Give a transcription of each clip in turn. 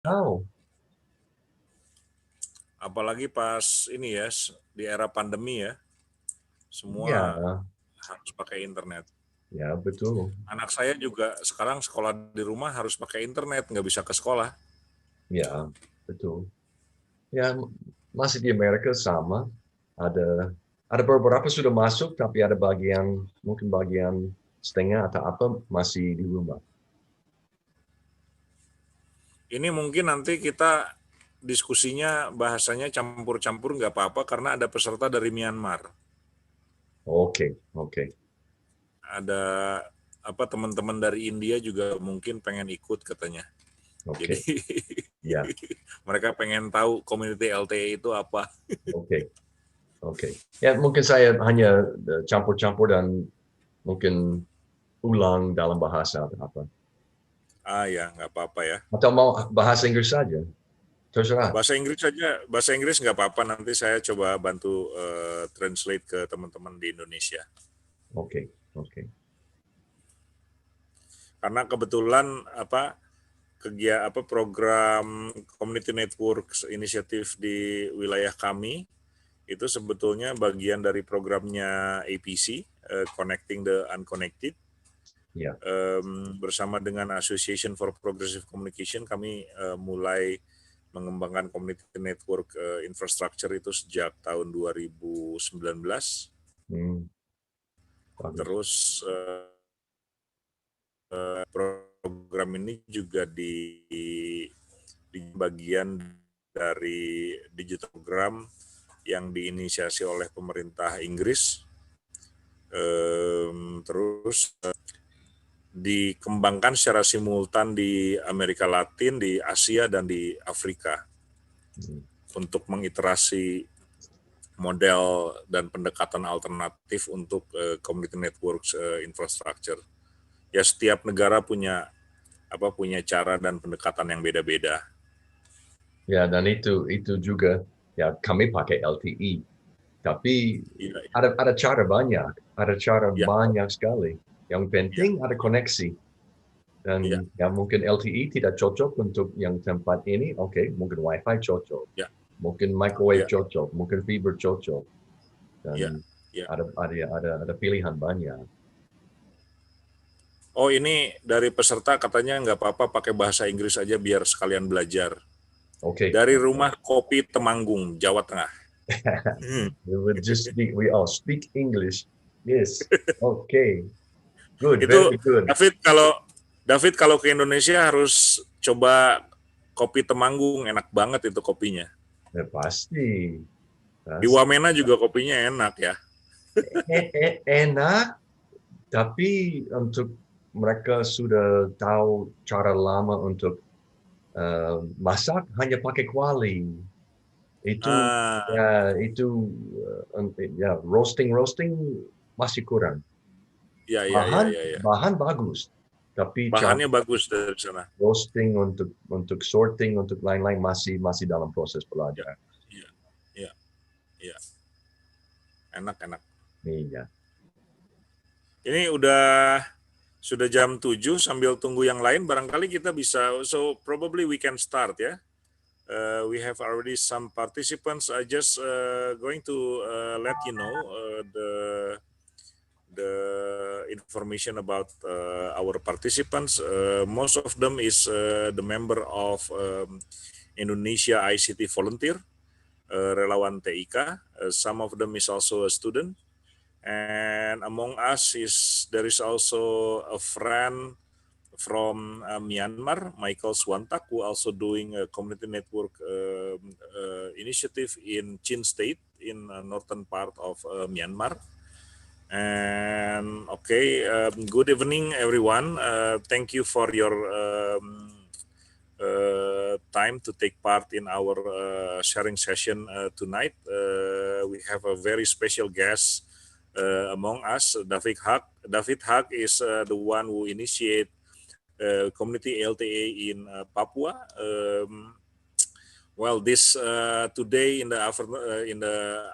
Oh, Apalagi pas ini ya, di era pandemi ya, semua ya, harus pakai internet. ya betul. Anak saya juga sekarang sekolah di rumah harus pakai internet, nggak bisa ke sekolah. Ya, betul. Ya, masih di Amerika sama. Ada ada beberapa sudah masuk, tapi ada mungkin bagian setengah atau apa masih di rumah. Ini mungkin nanti kita diskusinya bahasanya campur-campur nggak apa-apa karena ada peserta dari Myanmar. Oke, oke, Ada apa teman-teman dari India juga mungkin pengen ikut katanya. Jadi oke. Ya, mereka pengen tahu community LTE itu apa. oke, oke. Ya, mungkin saya hanya campur-campur dan mungkin ulang dalam bahasa atau apa. Ah ya, nggak apa-apa ya. Atau mau bahasa Inggris saja, terserah. Bahasa Inggris saja, bahasa Inggris nggak apa-apa. Nanti saya coba bantu translate ke teman-teman di Indonesia. Oke, oke. Karena kebetulan program community networks inisiatif di wilayah kami itu sebetulnya bagian dari programnya APC, Connecting the Unconnected. Ya, Bersama dengan Association for Progressive Communication kami mulai mengembangkan community network infrastructure itu sejak tahun 2019. hmm, bagus. Terus program ini juga di bagian dari digital program yang diinisiasi oleh pemerintah Inggris. Terus dikembangkan secara simultan di Amerika Latin, di Asia, dan di Afrika Hmm. untuk mengiterasi model dan pendekatan alternatif untuk community networks infrastructure. Ya setiap negara punya cara dan pendekatan yang beda-beda. Ya, dan itu juga ya kami pakai LTE, tapi Iya, ada cara banyak, ada cara iya, banyak sekali. Yang iya, penting ada iya, koneksi iya, dan ya mungkin LTE tidak cocok untuk yang tempat ini, oke, mungkin WiFi cocok, iya, mungkin microwave iya, cocok, mungkin fiber cocok iya, dan iya. ada pilihan banyak. Oh ini dari peserta katanya nggak apa-apa pakai bahasa Inggris aja biar sekalian belajar. Oke, Dari oke. rumah kopi Temanggung, Jawa Tengah. We all speak English. Yes. Okay. Good, Itu very good. David kalau ke Indonesia harus coba kopi Temanggung, enak banget itu kopinya. Ya, pasti, Di pasti. Wamena juga kopinya enak ya. Enak, tapi untuk mereka sudah tahu cara lama untuk masak hanya pakai kuali. Itu Ah, itu ya roasting masih kurang. ya ya ya Bahan ya ya. bahan bagus, tapi cara Bahannya bagus dari sana. roasting untuk sorting untuk lain-lain masih dalam proses Ya, belajar. ya, ya, ya. Enak enak. Iya. Ini sudah jam 7 sambil tunggu yang lain barangkali kita bisa probably we can start ya. We have already some participants. I just going to let you know the information about our participants. Most of them is the member of Indonesia ICT volunteer, relawan TIK. Some of them is also a student, and among us there is also a friend from Myanmar, Michael Swantak, who also doing a community network initiative in Chin State in northern part of Myanmar. And okay, good evening, everyone. Thank you for your time to take part in our sharing session tonight. We have a very special guest among us, David Haq. David Haq is the one who initiate community LTA in Papua. Well, this today in the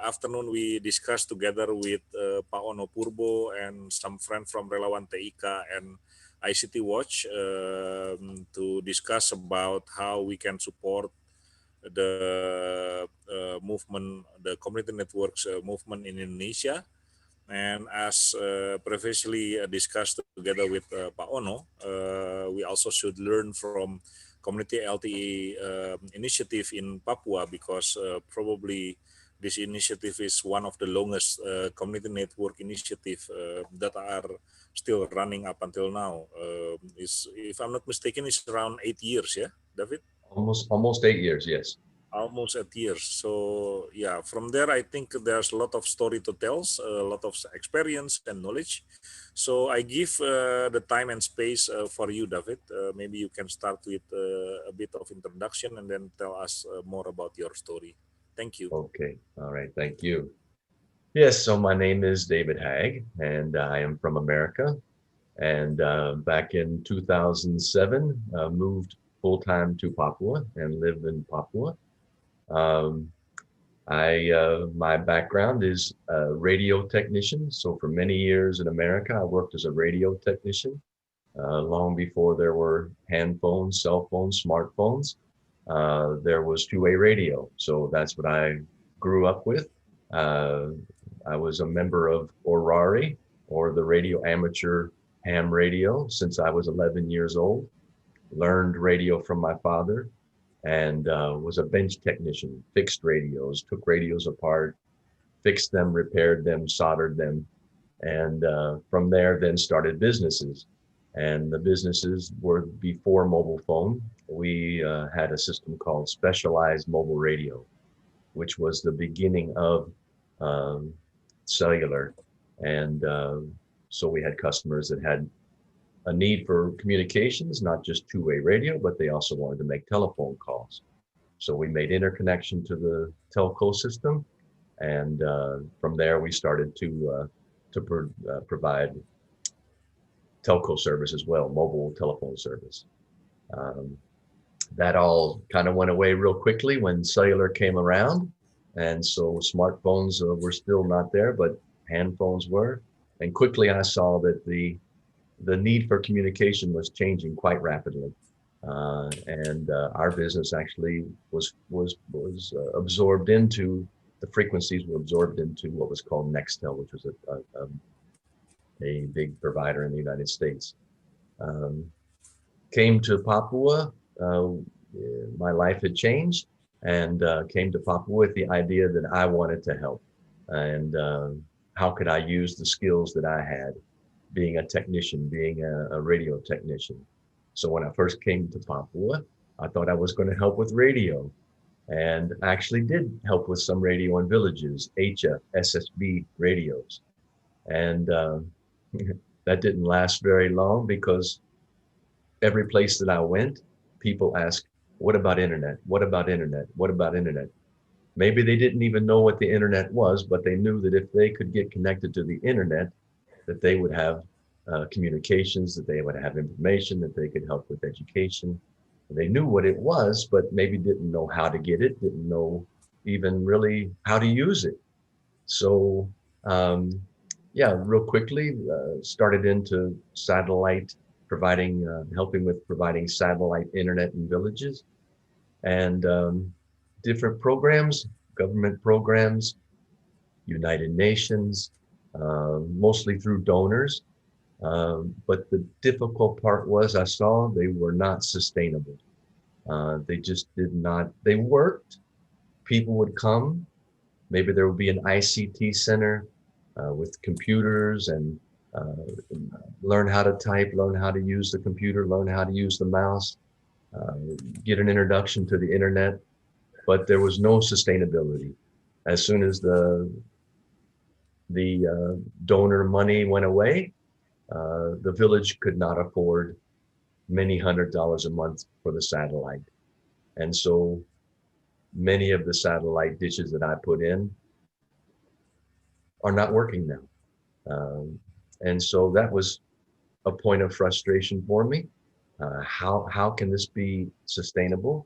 afternoon we discussed together with Pak Ono Purbo and some friend from Relawan TIK and ICT Watch to discuss about how we can support the movement, the community networks movement in Indonesia. And as previously discussed together with Pak Ono, we also should learn from community LTE initiative in Papua, because probably this initiative is one of the longest community network initiative that are still running up until now. Is, if I'm not mistaken, it's around 8 years, yeah, David? Almost 8 years, yes. Almost 8 years. So yeah, from there I think there's a lot of story to tell, a lot of experience and knowledge. So I give the time and space for you, David. Maybe you can start with a bit of introduction and then tell us more about your story. Thank you. Okay, all right, thank you. Yes, so my name is David Haig, and I am from America. And back in 2007, moved full-time to Papua and live in Papua. Um, my background is a radio technician. So for many years in America, I worked as a radio technician, long before there were hand phones, cell phones, smartphones. There was two-way radio. So that's what I grew up with. Uh, I was a member of ORARI, or the Radio Amateur Ham Radio, since I was 11 years old. Learned radio from my father, and was a bench technician, fixed radios, took radios apart, fixed them, repaired them, soldered them, and from there then started businesses. And the businesses were before mobile phone. We had a system called specialized mobile radio, which was the beginning of um, cellular. And so we had customers that had a need for communications, not just two-way radio, but they also wanted to make telephone calls. So we made interconnection to the telco system, and from there we started to provide telco service as well, mobile telephone service. Um, that all kind of went away real quickly when cellular came around, and so smartphones were still not there, but hand phones were. And quickly I saw that the need for communication was changing quite rapidly, and our business actually was absorbed into the frequencies were absorbed into what was called Nextel, which was a big provider in the United States. Um, Came to Papua. My life had changed, and came to Papua with the idea that I wanted to help, and how could I use the skills that I had, being a technician, being a radio technician. So when I first came to Papua, I thought I was going to help with radio, and actually did help with some radio in villages, HF, SSB radios. And that didn't last very long, because every place that I went, people asked, what about internet? What about internet? What about internet? Maybe they didn't even know what the internet was, but they knew that if they could get connected to the internet, that they would have communications, that they would have information, that they could help with education. They knew what it was, but maybe didn't know how to get it, didn't know even really how to use it. So yeah, real quickly, started into satellite providing, helping with providing satellite internet in villages, and different programs, government programs, United Nations, mostly through donors. But the difficult part was I saw they were not sustainable. They just did not, they worked. People would come. Maybe there would be an ICT center with computers, and learn how to type, learn how to use the computer, learn how to use the mouse, get an introduction to the internet, but there was no sustainability. As soon as the donor money went away, the village could not afford many $100s a month for the satellite. And so many of the satellite dishes that I put in are not working now. And so that was a point of frustration for me. How can this be sustainable?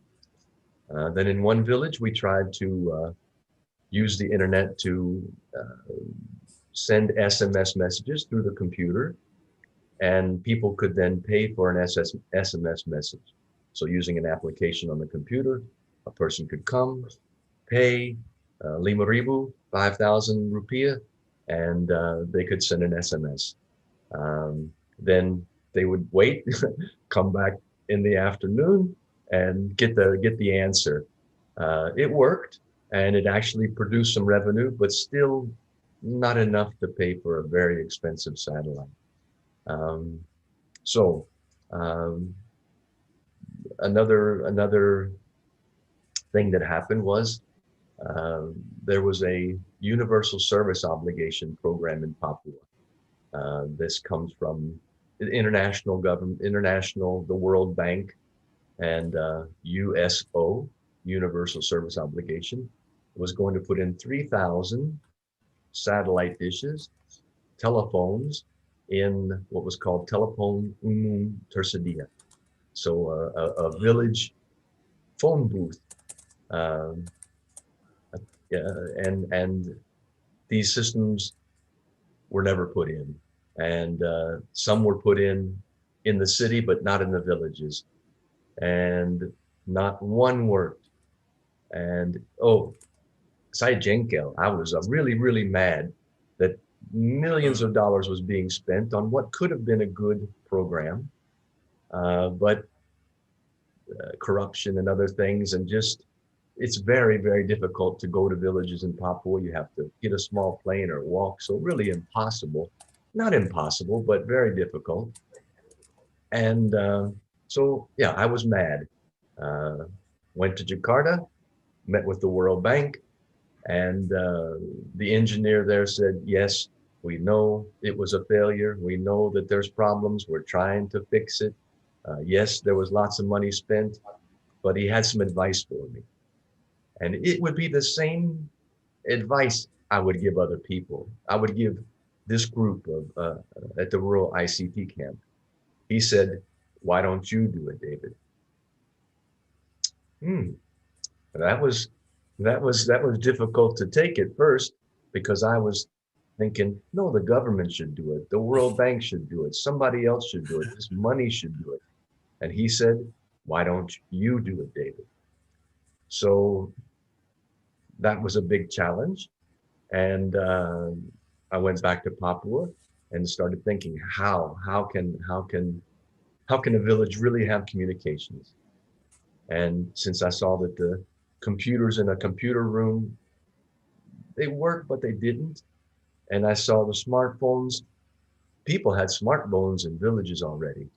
Then in one village, we tried to use the internet to send SMS messages through the computer. and people could then pay for an SMS message. So using an application on the computer, a person could come, pay 5,000 5,000 rupiah, and they could send an SMS. Then they would wait, come back in the afternoon, and get the answer. It worked, and it actually produced some revenue, but still not enough to pay for a very expensive satellite. Um, so um, another thing that happened was uh, there was a universal service obligation program in Papua. This comes from the international government, the World Bank, and USO, Universal Service Obligation, was going to put in 3,000 satellite dishes, telephones in what was called Telepon Umum Tersedia. So a village phone booth, um, and these systems were never put in, and some were put in the city, but not in the villages, and not one worked. And oh, Sai Jenkel, I was really mad that millions of dollars was being spent on what could have been a good program, but corruption and other things, and just it's very difficult to go to villages in Papua. You have to get a small plane or walk, so really impossible. Not impossible, but very difficult. And so, yeah, I was mad. Uh, Went to Jakarta, met with the World Bank, and the engineer there said, yes, we know it was a failure. We know that there's problems. We're trying to fix it. Yes, there was lots of money spent, but he had some advice for me. And it would be the same advice I would give other people. I would give this group of at the rural ICT camp. He said, why don't you do it, David? Hmm. That was difficult to take at first, because I was thinking, no, the government should do it. The World Bank should do it. Somebody else should do it. This money should do it. And he said, why don't you do it, David? So that was a big challenge. And I went back to Papua and started thinking, how can a village really have communications? And since I saw that the computers in a computer room, they worked, but they didn't. And I saw the smartphones. People had smartphones in villages already.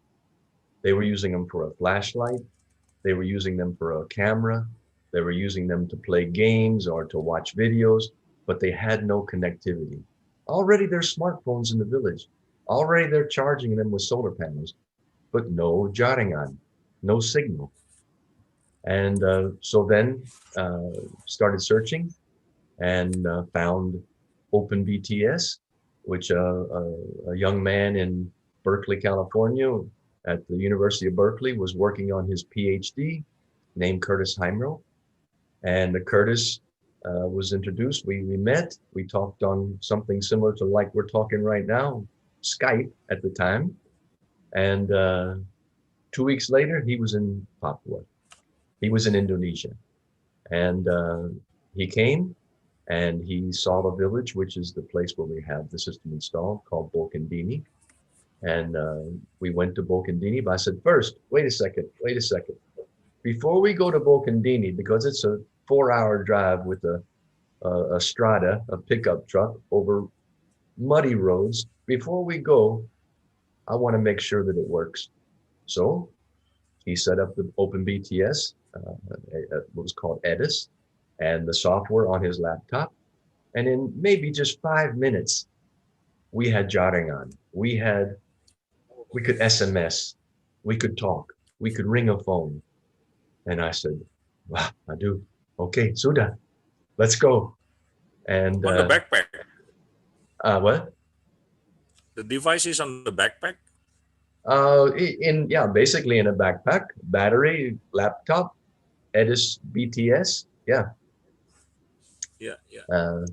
They were using them for a flashlight. They were using them for a camera. They were using them to play games or to watch videos, but they had no connectivity. Already there's smartphones in the village. Already they're charging them with solar panels, but no jaringan, no signal. And so then started searching, and found OpenBTS, which a young man in Berkeley, California, at the University of Berkeley, was working on his PhD, named Curtis Heimro. And Curtis was introduced. We met. We talked on something similar to like we're talking right now, Skype at the time. And 2 weeks later, he was in Papua. He was in Indonesia. And he came and he saw the village, which is the place where we have the system installed, called Bolkandini. And we went to Bolkandini, but I said, first, wait a second. Before we go to Bolkandini, because it's a 4-hour drive with a Strada, a pickup truck, over muddy roads, before we go, I want to make sure that it works. So he set up the OpenBTS, what was called EDIS, and the software on his laptop. And in maybe just 5 minutes, we had jaringan. We could SMS, we could talk, we could ring a phone. And I said, wow, I do. Okay, sudah, let's go. And On the backpack. what? The device is on the backpack. Basically in a backpack, battery, laptop, EDIS BTS. Yeah. Yeah, yeah.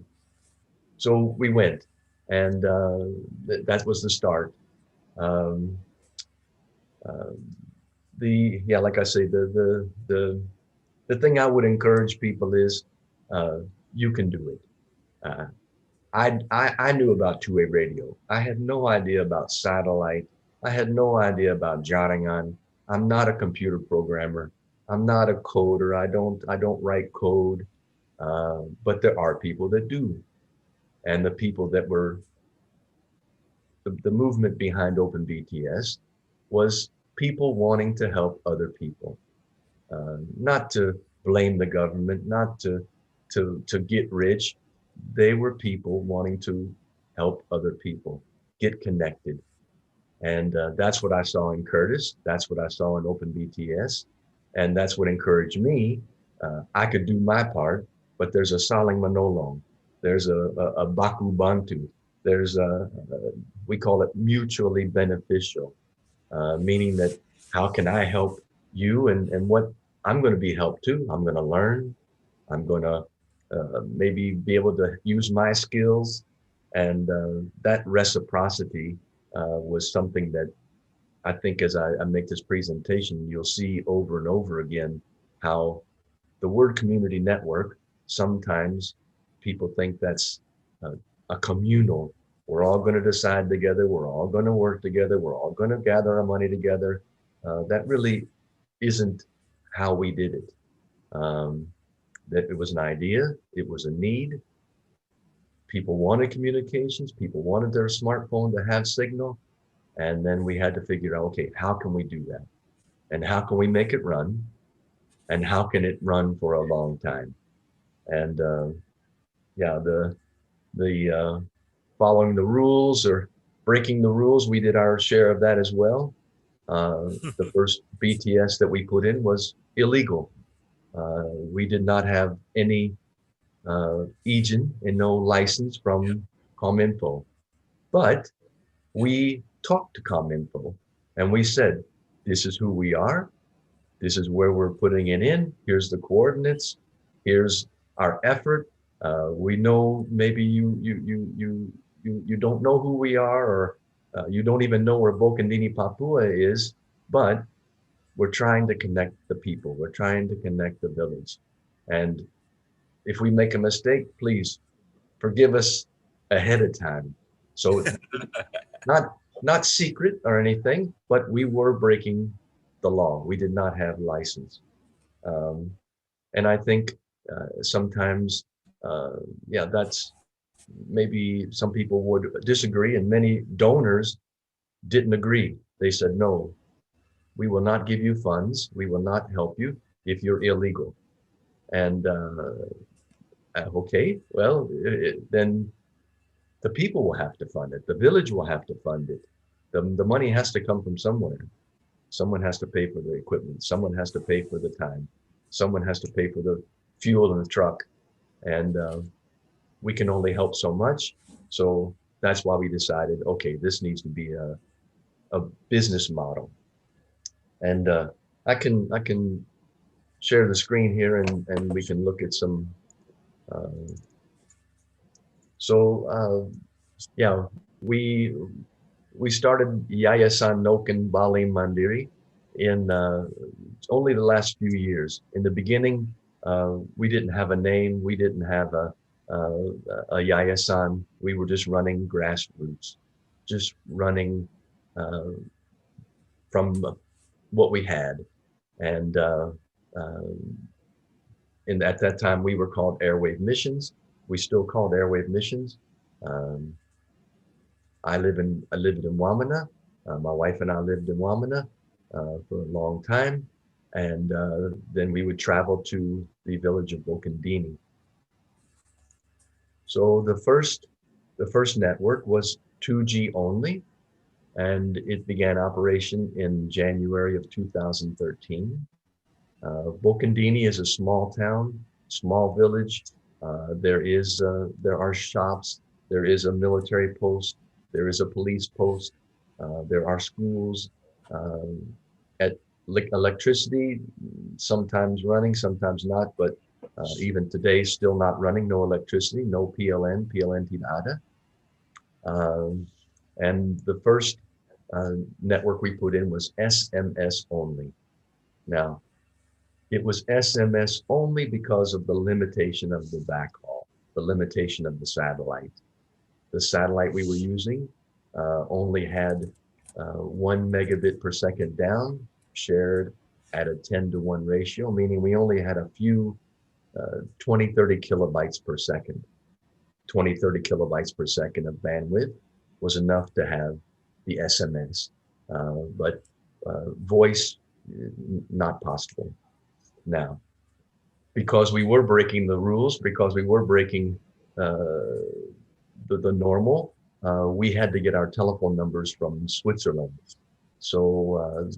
So we went, and that was the start. Um, uh, like I say, the thing I would encourage people is, you can do it. Uh, I knew about two-way radio. I had no idea about satellite. I had no idea about jaringan. I'm not a computer programmer. I'm not a coder. I don't write code. But there are people that do. And the people that were the movement behind OpenBTS was people wanting to help other people, not to blame the government, not to get rich. They were people wanting to help other people get connected. And that's what I saw in Curtis. That's what I saw in OpenBTS. And that's what encouraged me. I could do my part, but there's a Saling Manolong. There's a Baku Bantu. There's we call it mutually beneficial, meaning that how can I help you, and what I'm going to be helped too. I'm going to learn. I'm going to maybe be able to use my skills. And that reciprocity was something that I think as I make this presentation, you'll see over and over again how the word community network, sometimes people think that's a, a communal. We're all going to decide together. We're all going to work together. We're all going to gather our money together. That really isn't how we did it. Um, that it was an idea. It was a need. People wanted communications. People wanted their smartphone to have signal. And then we had to figure out, okay, how can we do that? And how can we make it run? And how can it run for a long time? And yeah, the following the rules or breaking the rules, we did our share of that as well. The first BTS that we put in was illegal. We did not have any EGN and no license Yeah. from ComInfo. But we talked to ComInfo and we said, this is who we are. This is where we're putting it in. Here's the coordinates. Here's our effort. We know maybe you don't know who we are, or you don't even know where Bokandini, Papua is, but we're trying to connect the people. We're trying to connect the village. And if we make a mistake, please forgive us ahead of time. So not secret or anything, but we were breaking the law. We did not have license. Um, and I think sometimes, uh, yeah, that's maybe some people would disagree, and many donors didn't agree. They said, no, we will not give you funds. We will not help you if you're illegal. And okay, well, then the people will have to fund it. The village will have to fund it. The money has to come from somewhere. Someone has to pay for the equipment. Someone has to pay for the time. Someone has to pay for the fuel in the truck. And we can only help so much. So that's why we decided, okay, this needs to be a business model. And I can share the screen here, and we can look at some. Uh, yeah, we we started Yayasan Noken Bali Mandiri in only the last few years. In the beginning, we didn't have a name. We didn't have a Yayasan. We were just running grassroots, just running uh, from what we had. And at that time, we were called Airwave Missions. We still called Airwave Missions. Um, I lived in Wamena. My wife and I lived in Wamena for a long time, and then we would travel to the village of Bokandini. So the first network was 2G only, and it began operation in January of 2013. Bokandini is a small town, small village. There are shops. There is a military post. There is a police post. There are schools. Um, at electricity, sometimes running, sometimes not. But even today, still not running. No electricity. No PLN. PLN tidak ada. Um, and the first network we put in was SMS only. Now, it was SMS only because of the limitation of the backhaul, the limitation of the satellite. The satellite we were using only had 1 megabit per second down, shared at a 10-to-1 ratio, meaning we only had a few 20, 30 kilobytes per second. 20, 30 kilobytes per second of bandwidth was enough to have the SMS, but voice, not possible. Now, because we were breaking the rules, because we were breaking the normal, we had to get our telephone numbers from Switzerland. So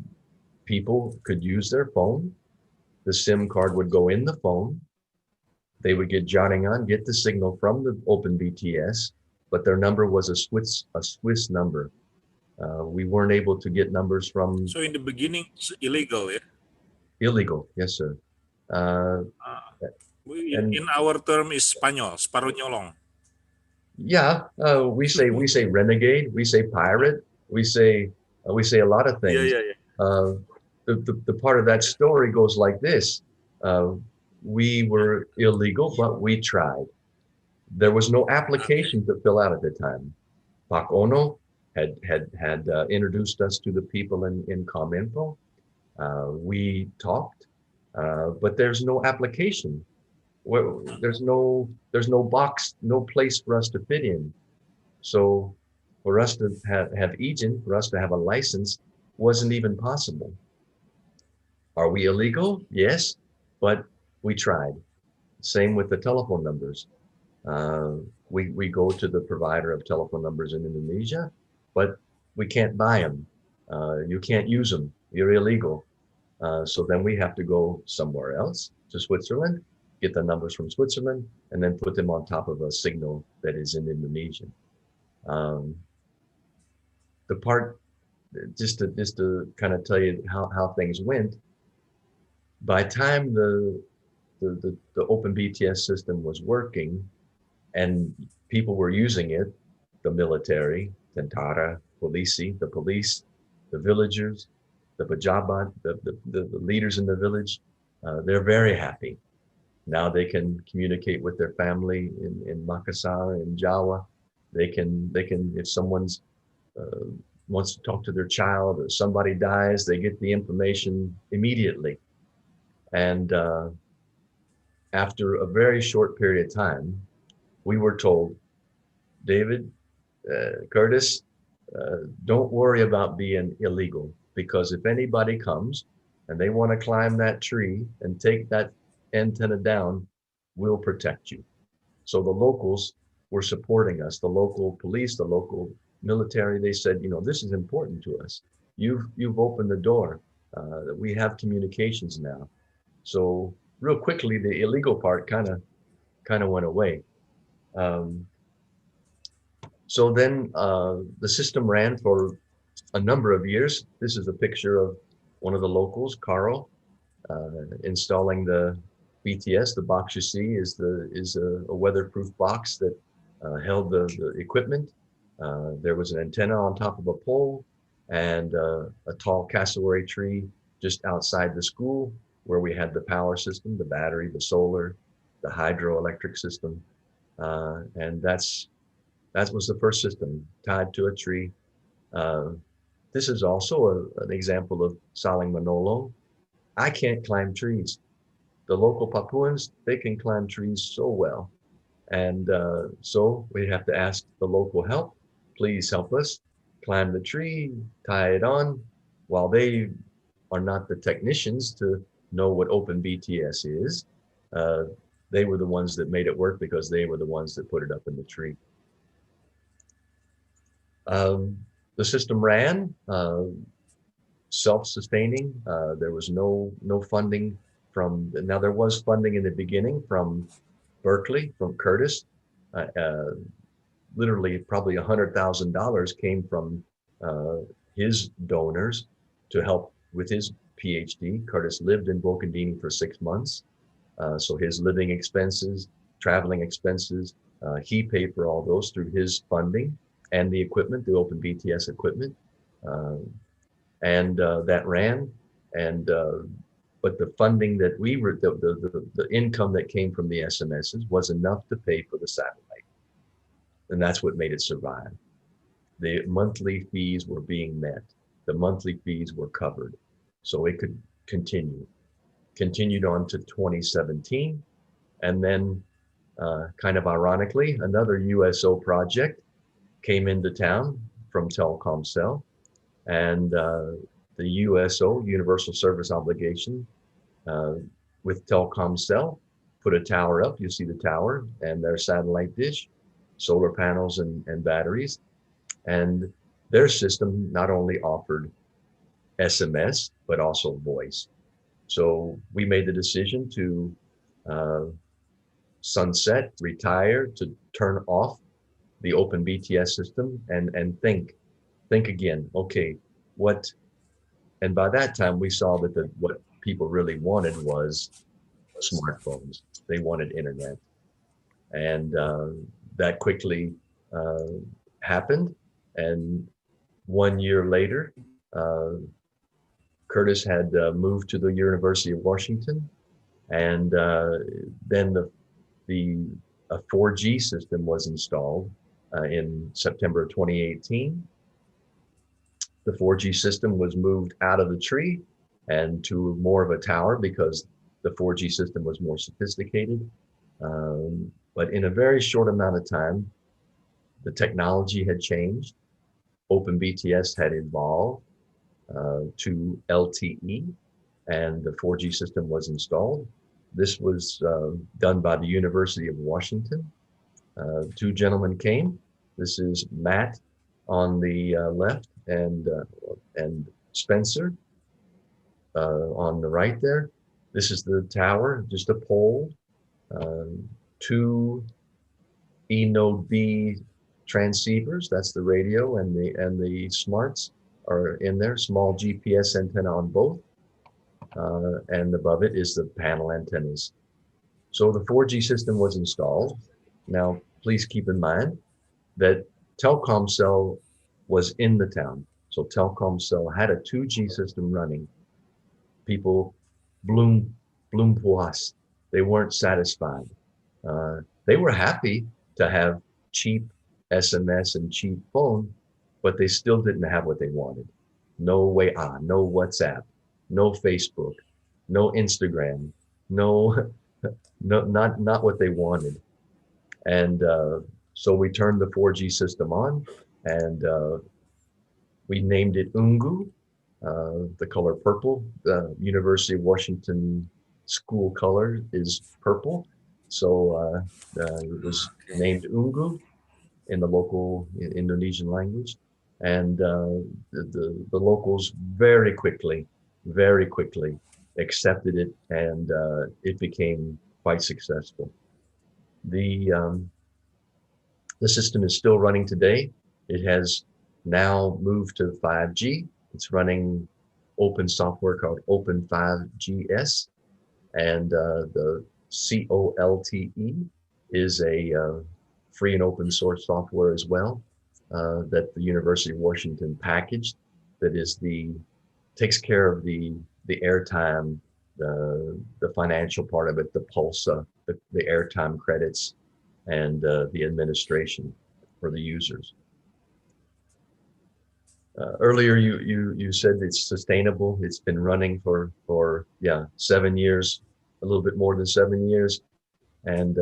people could use their phone. The SIM card would go in the phone. They would get jotting on, get the signal from the OpenBTS, but their number was a Swiss number. We weren't able to get numbers from So in the beginning, it's illegal, yeah. illegal. Yes, sir. Uh, and In our term is Spanyol, separuh nyolong. yeah, we say renegade, we say pirate, we say a lot of Yeah, things. yeah, yeah. Uh, the part of that story goes like this: uh, we were illegal, but we tried. There was no Okay. application to fill out at the time. Pak Ono had introduced us to the people in Cominfo. We talked, but there's no application. There's no box, no place for us to fit in. So for us to have agent, for us to have a license, wasn't even possible. Are we illegal? Yes, but we tried. Same with the telephone numbers. Uh, we go to the provider of telephone numbers in Indonesia, but we can't buy them. You can't use them. You're illegal. So then we have to go somewhere else to Switzerland, get the numbers from Switzerland, and then put them on top of a signal that is in Indonesian. Um, the part just to kind of tell you how things went. By the time the OpenBTS system was working and people were using it, the military, tentara, polisi, the police, the villagers, the pejabat, the leaders in the village, they're very happy. Now they can communicate with their family in Makassar, in Jawa. They can if someone's uh, wants to talk to their child or somebody dies, they get the information immediately. And after a very short period of time, we were told, David, Curtis, don't worry about being illegal, because if anybody comes and they want to climb that tree and take that antenna down, we'll protect you. So the locals were supporting us, the local police, the local military. They said, this is important to us. You've opened the door. We have communications now. So real quickly, the illegal part kind of went away. Um, so then the system ran for a number of years. This is a picture of one of the locals, Carl, installing the BTS. The box you see is a weatherproof box that held the equipment. There was an antenna on top of a pole and a tall cassowary tree just outside the school where we had the power system, the battery, the solar, the hydroelectric system. And that was the first system tied to a tree. Uh, this is also an example of Saling Manolo. I can't climb trees. The local Papuans, they can climb trees so well. And so we have to ask the local help, please help us climb the tree, tie it on, while they are not the technicians to know what OpenBTS is. Uh, they were the ones that made it work because they were the ones that put it up in the tree. Um, the system ran, self-sustaining. There was no funding from. Now there was funding in the beginning from Berkeley, from Curtis. Uh, uh, Literally, probably $100,000 came from his donors to help with his PhD. Curtis lived in Bokandini for 6 months, so his living expenses, traveling expenses, he paid for all those through his funding and the equipment, the OpenBTS equipment. uh, and that ran. And but the funding that we were, the income that came from the SMSs was enough to pay for the satellite, and that's what made it survive. The monthly fees were being met. The monthly fees were covered, so it could continue. Continued on to 2017, and then kind of ironically, another USO project came into town from Telkomsel, and the USO, Universal Service Obligation, uh, with Telkomsel, put a tower up. You see the tower and their satellite dish, solar panels and batteries. And their system not only offered SMS, but also voice. So we made the decision to uh, sunset, retire, to turn off the OpenBTS system and think again. Okay, what? And by that time, we saw that what people really wanted was smartphones. They wanted internet, and that quickly uh, happened. And 1 year later, uh, Curtis had moved to the University of Washington, and then the a 4G system was installed in September of 2018. The 4G system was moved out of the tree and to more of a tower because the 4G system was more sophisticated. But in a very short amount of time, the technology had changed. OpenBTS had evolved to LTE, and the 4G system was installed. This was done by the University of Washington. Two gentlemen came. This is Matt on the left and Spencer on the right there. This is the tower, just a pole, two E-Node B transceivers. That's the radio, and the smarts are in there. Small GPS antenna on both, and above it is the panel antennas. So the 4G system was installed. Now, please keep in mind that Telkomsel was in the town. So Telkomsel had a 2G system running. People bloom puas. They weren't satisfied. They were happy to have cheap SMS and cheap phone, but they still didn't have what they wanted. No way, no WhatsApp, no Facebook, no Instagram, no, no, not what they wanted. And so we turned the 4G system on, and we named it Ungu, the color purple. The University of Washington school color is purple. So it was named Ungu in the local Indonesian language. And the locals very quickly accepted it, and it became quite successful. The system is still running today. It has now moved to 5G. It's running open software called Open 5GS, and the COLTE is a free and open source software as well that the University of Washington packaged. That is takes care of the airtime, the financial part of it, the PULSA, the airtime credits, and the administration for the users. Earlier, you said it's sustainable. It's been running for 7 years, a little bit more than 7 years, and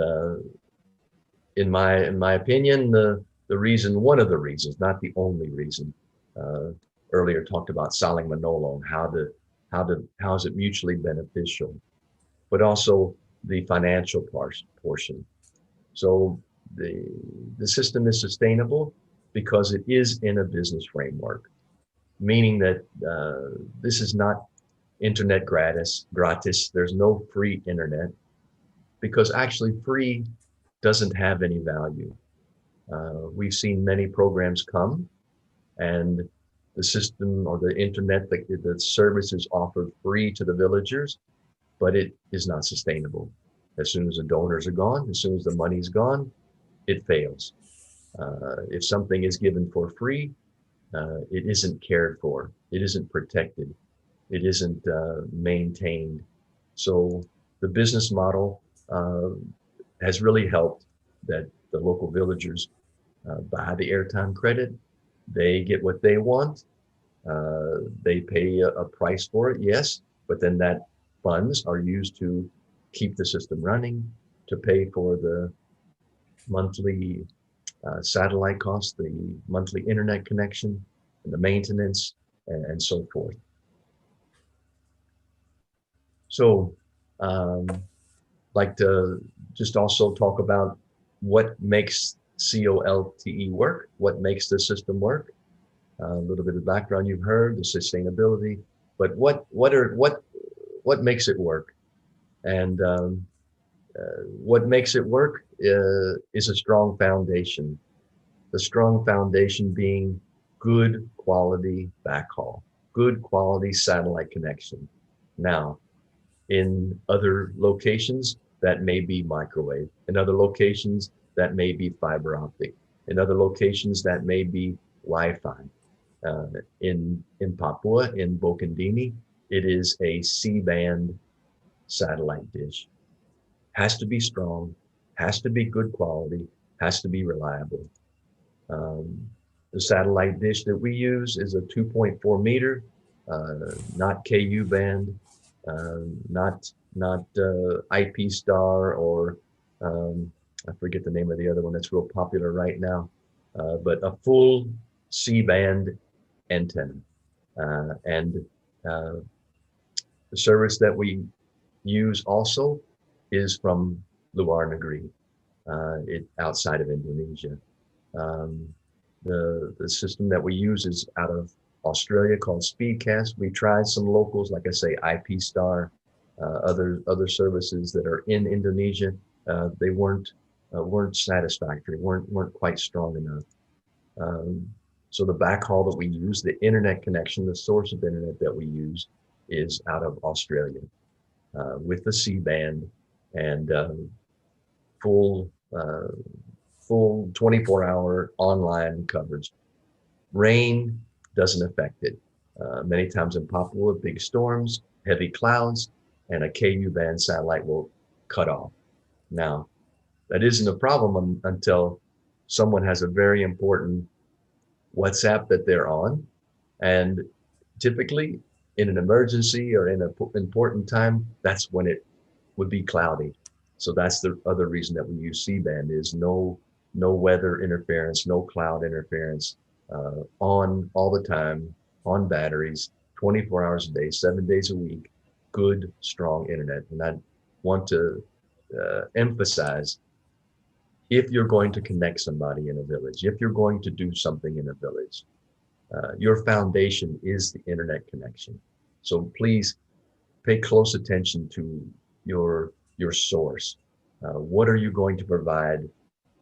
in my opinion, one of the reasons, not the only reason, earlier talked about Saling Manolo, how is it mutually beneficial, but also the financial portion. So the system is sustainable because it is in a business framework, meaning that this is not internet gratis. There's no free internet because actually free doesn't have any value. We've seen many programs come and the system or the internet, the service is offered free to the villagers, but it is not sustainable. As soon as the donors are gone, as soon as the money's gone, it fails. If something is given for free, It isn't cared for. It isn't protected. It isn't maintained. So the business model has really helped that the local villagers buy the airtime credit. They get what they want. They pay a price for it, yes, but then that funds are used to keep the system running, to pay for the monthly satellite costs, the monthly internet connection, and the maintenance, and so forth. So, like to just also talk about what makes COLTE work, what makes the system work. A little bit of background you've heard, the sustainability, but what makes it work? And what makes it work is a strong foundation. The strong foundation being good quality backhaul, good quality satellite connection. Now, in other locations, that may be microwave. In other locations, that may be fiber optic. In other locations, that may be Wi-Fi. In Papua, in Bokondini, it is a C-band satellite dish. Has to be strong, has to be good quality, has to be reliable. Um, the satellite dish that we use is a 2.4 meter, not KU band, not IP Star or I forget the name of the other one that's real popular right now, but a full C band antenna. And the service that we use also is from Luar Negeri, outside of Indonesia. Um, the system that we use is out of Australia called Speedcast. We tried some locals, like I say, IP Star, other services that are in Indonesia. They weren't satisfactory, weren't quite strong enough. Um, so the backhaul that we use, the internet connection, the source of internet that we use, is out of Australia with the C band and full uh, full 24-hour online coverage. Rain doesn't affect it. Many times in Papua, big storms, heavy clouds, and a KU band satellite will cut off. Now, that isn't a problem until someone has a very important WhatsApp that they're on. And typically, in an emergency or in an important time, that's when it would be cloudy. So that's the other reason that we use C-band is no weather interference, no cloud interference, on all the time, on batteries, 24 hours a day, 7 days a week, good, strong internet. And I want to emphasize, if you're going to connect somebody in a village, if you're going to do something in a village, your foundation is the internet connection. So please pay close attention to your source. What are you going to provide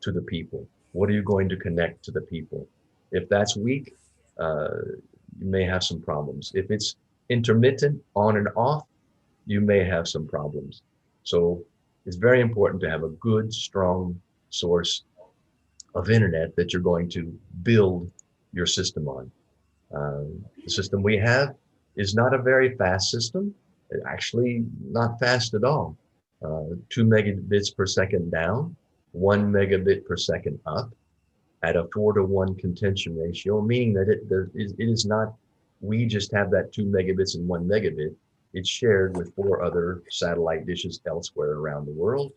to the people? What are you going to connect to the people? If that's weak, you may have some problems. If it's intermittent, on and off, you may have some problems. So it's very important to have a good, strong source of internet that you're going to build your system on. The system we have is not a very fast system, actually not fast at all. 2 megabits per second down, 1 megabit per second up at a 4-to-1 contention ratio, meaning that it is not, we just have that 2 megabits and 1 megabit. It's shared with 4 other satellite dishes elsewhere around the world.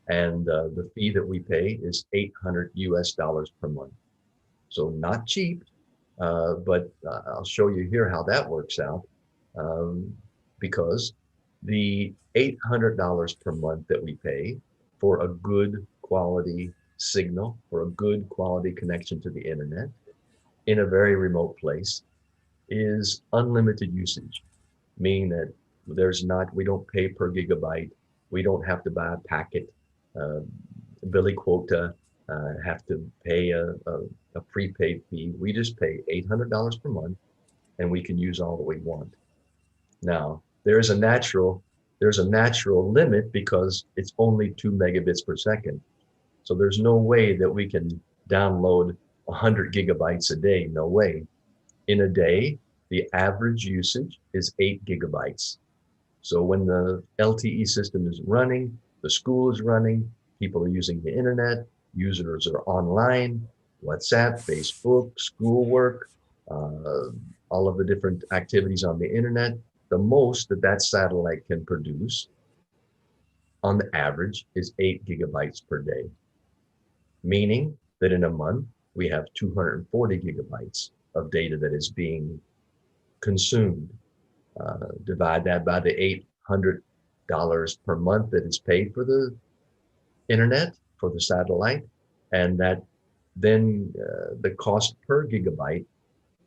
And the fee that we pay is $800 per month. So not cheap, but I'll show you here how that works out, because the $800 per month that we pay for a good quality signal, for a good quality connection to the internet in a very remote place is unlimited usage, meaning that we don't pay per gigabyte. We don't have to buy a packet, Billy quota, have to pay a prepaid fee. We just pay $800 per month and we can use all that we want. Now, there's a natural limit because it's only 2 megabits per second. So there's no way that we can download 100 gigabytes a day. No way. In a day, the average usage is 8 gigabytes. So when the LTE system is running, the school is running, people are using the internet, users are online, WhatsApp, Facebook, schoolwork, uh, all of the different activities on the internet, the most that that satellite can produce on the average is 8 gigabytes per day, meaning that in a month, we have 240 gigabytes of data that is being consumed. Divide that by the $800 per month that is paid for the internet, for the satellite, and that then the cost per gigabyte,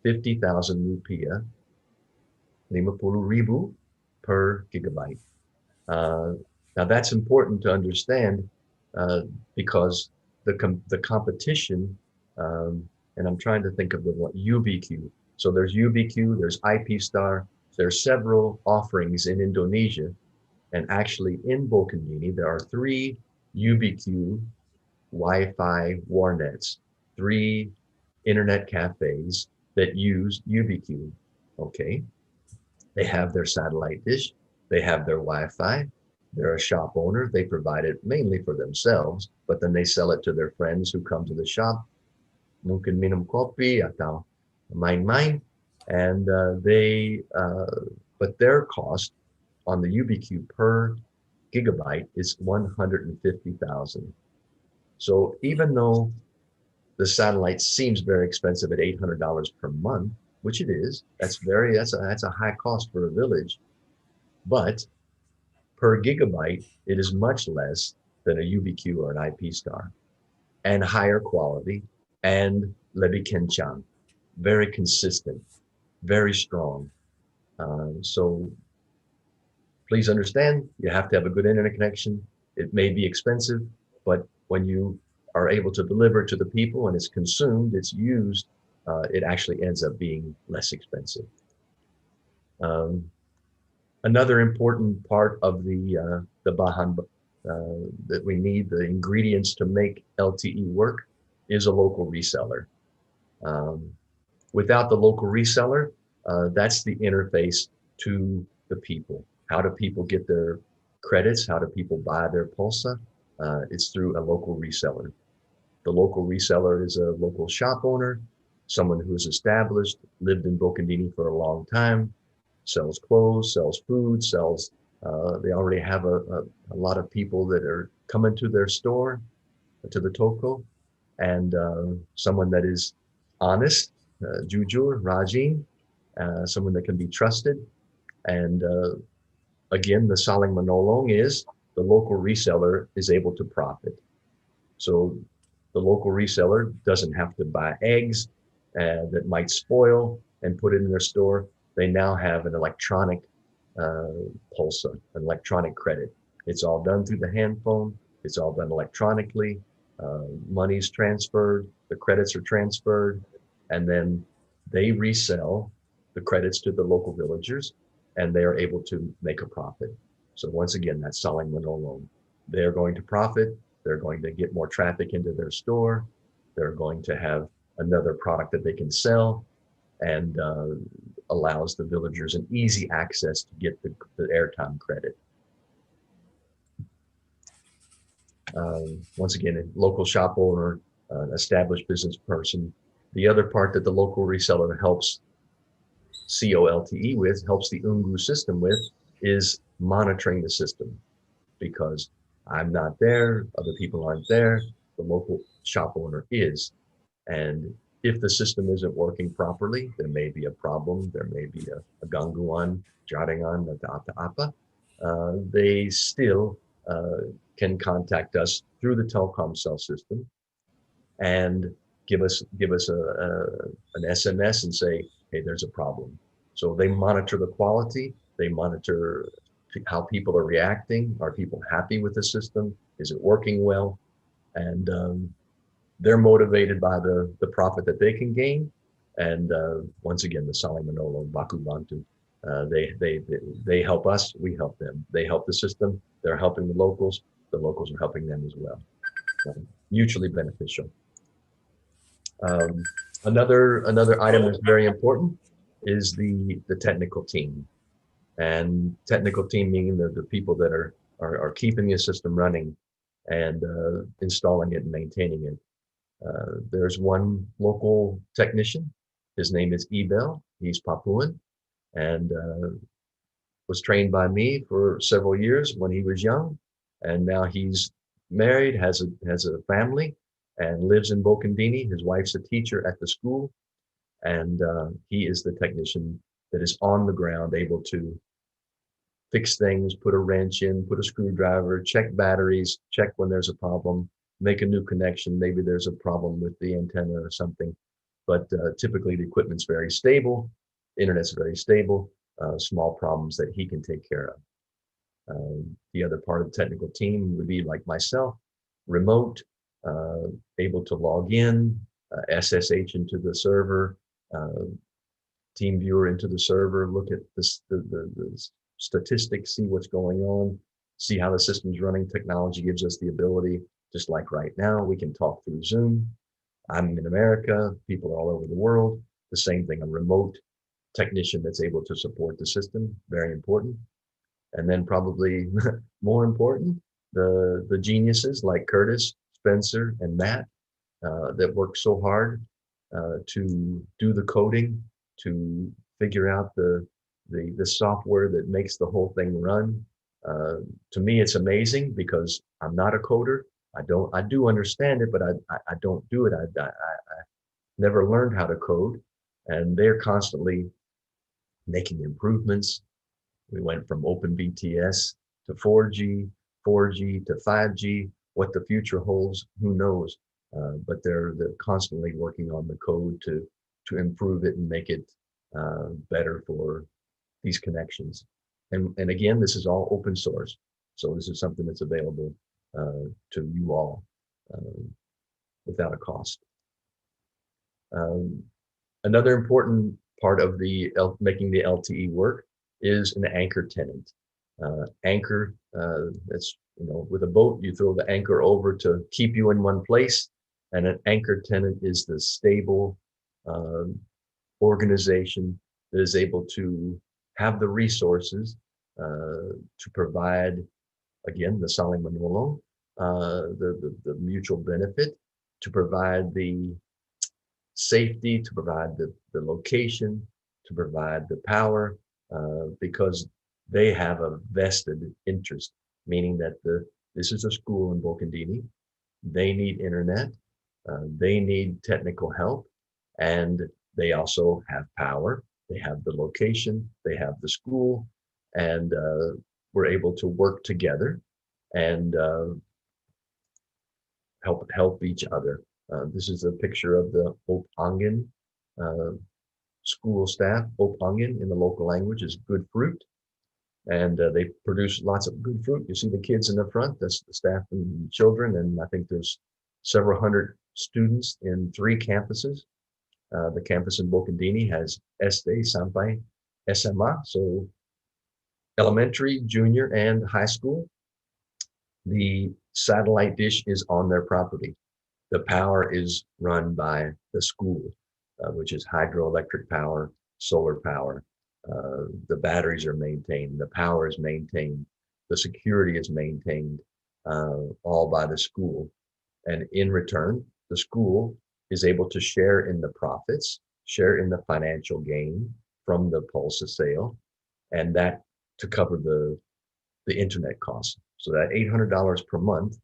50,000 rupiah, 50,000 per gigabyte. Uh, Now that's important to understand because the competition, and I'm trying to think of the what UBQ. So there's UBQ, there's IP Star, there's several offerings in Indonesia, and actually in Bokendini there are 3 UBQ Wi-Fi warnets, 3 internet cafes that use UBQ. Okay, they have their satellite dish, they have their Wi-Fi, they're a shop owner, they provide it mainly for themselves, but then they sell it to their friends who come to the shop, mungkin minum kopi atau main-main, and but their cost on the UBQ per gigabyte is 150,000. So even though the satellite seems very expensive at $800 per month, which it is, that's a high cost for a village, but per gigabyte, it is much less than a UBQ or an IP star, and higher quality, and lebih kencang, very consistent, very strong. So please understand, you have to have a good internet connection. It may be expensive, but when you are able to deliver to the people and it's consumed, it's used, it actually ends up being less expensive. Um, Another important part of the bahan that we need, the ingredients to make LTE work, is a local reseller. Um, Without the local reseller, that's the interface to the people. How do people get their credits? How do people buy their Pulsa? It's through a local reseller. The local reseller is a local shop owner, someone who is established, lived in Bokendini for a long time, sells clothes, sells food, they already have a lot of people that are coming to their store, to the toko, and someone that is honest, jujur, rajin, someone that can be trusted. And again, the saling menolong is the local reseller is able to profit. So the local reseller doesn't have to buy eggs that might spoil and put it in their store. They now have an electronic Pulsa, an electronic credit. It's all done through the hand phone. It's all done electronically. Money's transferred, the credits are transferred, and then they resell the credits to the local villagers, and they are able to make a profit. So once again, that's selling menolong. They're going to profit. They're going to get more traffic into their store. They're going to have another product that they can sell, and allows the villagers an easy access to get the airtime credit. Once again, a local shop owner, an established business person. The other part that the local reseller helps COLTE with, helps the UNGU system with, is monitoring the system. Because I'm not there, other people aren't there, the local shop owner is. And if the system isn't working properly, there may be a problem, there may be a gangguan, jaringan, atau apa. They still can contact us through the Telkomsel system and give us an SMS and say, hey, there's a problem. So they monitor the quality, they monitor how people are reacting. Are people happy with the system? Is it working well? And they're motivated by the profit that they can gain. And once again, the Saling Manolo, Baku Bantu, they help us, we help them. They help the system, they're helping the locals are helping them as well. Mutually beneficial. Um, another item that's very important is the technical team, and technical team meaning the people that are keeping the system running and installing it and maintaining it. There's one local technician. His name is Ebel. He's Papuan and was trained by me for several years when he was young, and now he's married, has a family, and lives in Bokandini. His wife's a teacher at the school, and he is the technician that is on the ground, able to fix things, put a wrench in, put a screwdriver, check batteries, check when there's a problem, make a new connection. Maybe there's a problem with the antenna or something. But typically the equipment's very stable, internet's very stable, small problems that he can take care of. The other part of the technical team would be like myself, remote, uh, able to log in, SSH into the server, uh, team viewer into the server, look at the statistics, see what's going on, see how the system's running. Technology gives us the ability, just like right now, we can talk through Zoom. I'm in America, people are all over the world. The same thing, a remote technician that's able to support the system, very important. And then probably more important, the geniuses like Curtis, Spencer, and Matt that work so hard to do the coding, to figure out the software that makes the whole thing run. Uh, to me, it's amazing because I'm not a coder. I do understand it, but I don't do it. I never learned how to code, and they're constantly making improvements. We went from OpenBTS to 4G, 4G to 5G. What the future holds, who knows? But they're constantly working on the code to improve it and make it better for these connections. And again, this is all open source, so this is something that's available to you all uh, without a cost. Um, Another important part of making the LTE work is an anchor tenant. Anchor, that's, with a boat, you throw the anchor over to keep you in one place. And an anchor tenant is the stable um, organization that is able to have the resources to provide, again, the saling manolo, the mutual benefit, to provide the safety, to provide the location, to provide the power, because they have a vested interest, meaning that this is a school in Bokandini. They need internet, they need technical help, and they also have power. They have the location, they have the school, and we're able to work together and help each other. This is a picture of the Opangin uh, school staff. Opangin in the local language is good fruit, and they produce lots of good fruit. You see the kids in the front, that's the staff and children, and I think there's several hundred students in 3 campuses. The campus in Bokandini has Este, Sampai, SMA, so elementary, junior, and high school. The satellite dish is on their property. The power is run by the school, which is hydroelectric power, solar power. The batteries are maintained, the power is maintained, the security is maintained, all by the school. And in return, the school is able to share in the profits, share in the financial gain from the Pulsa sale, and that to cover the internet costs. So that $800 per month,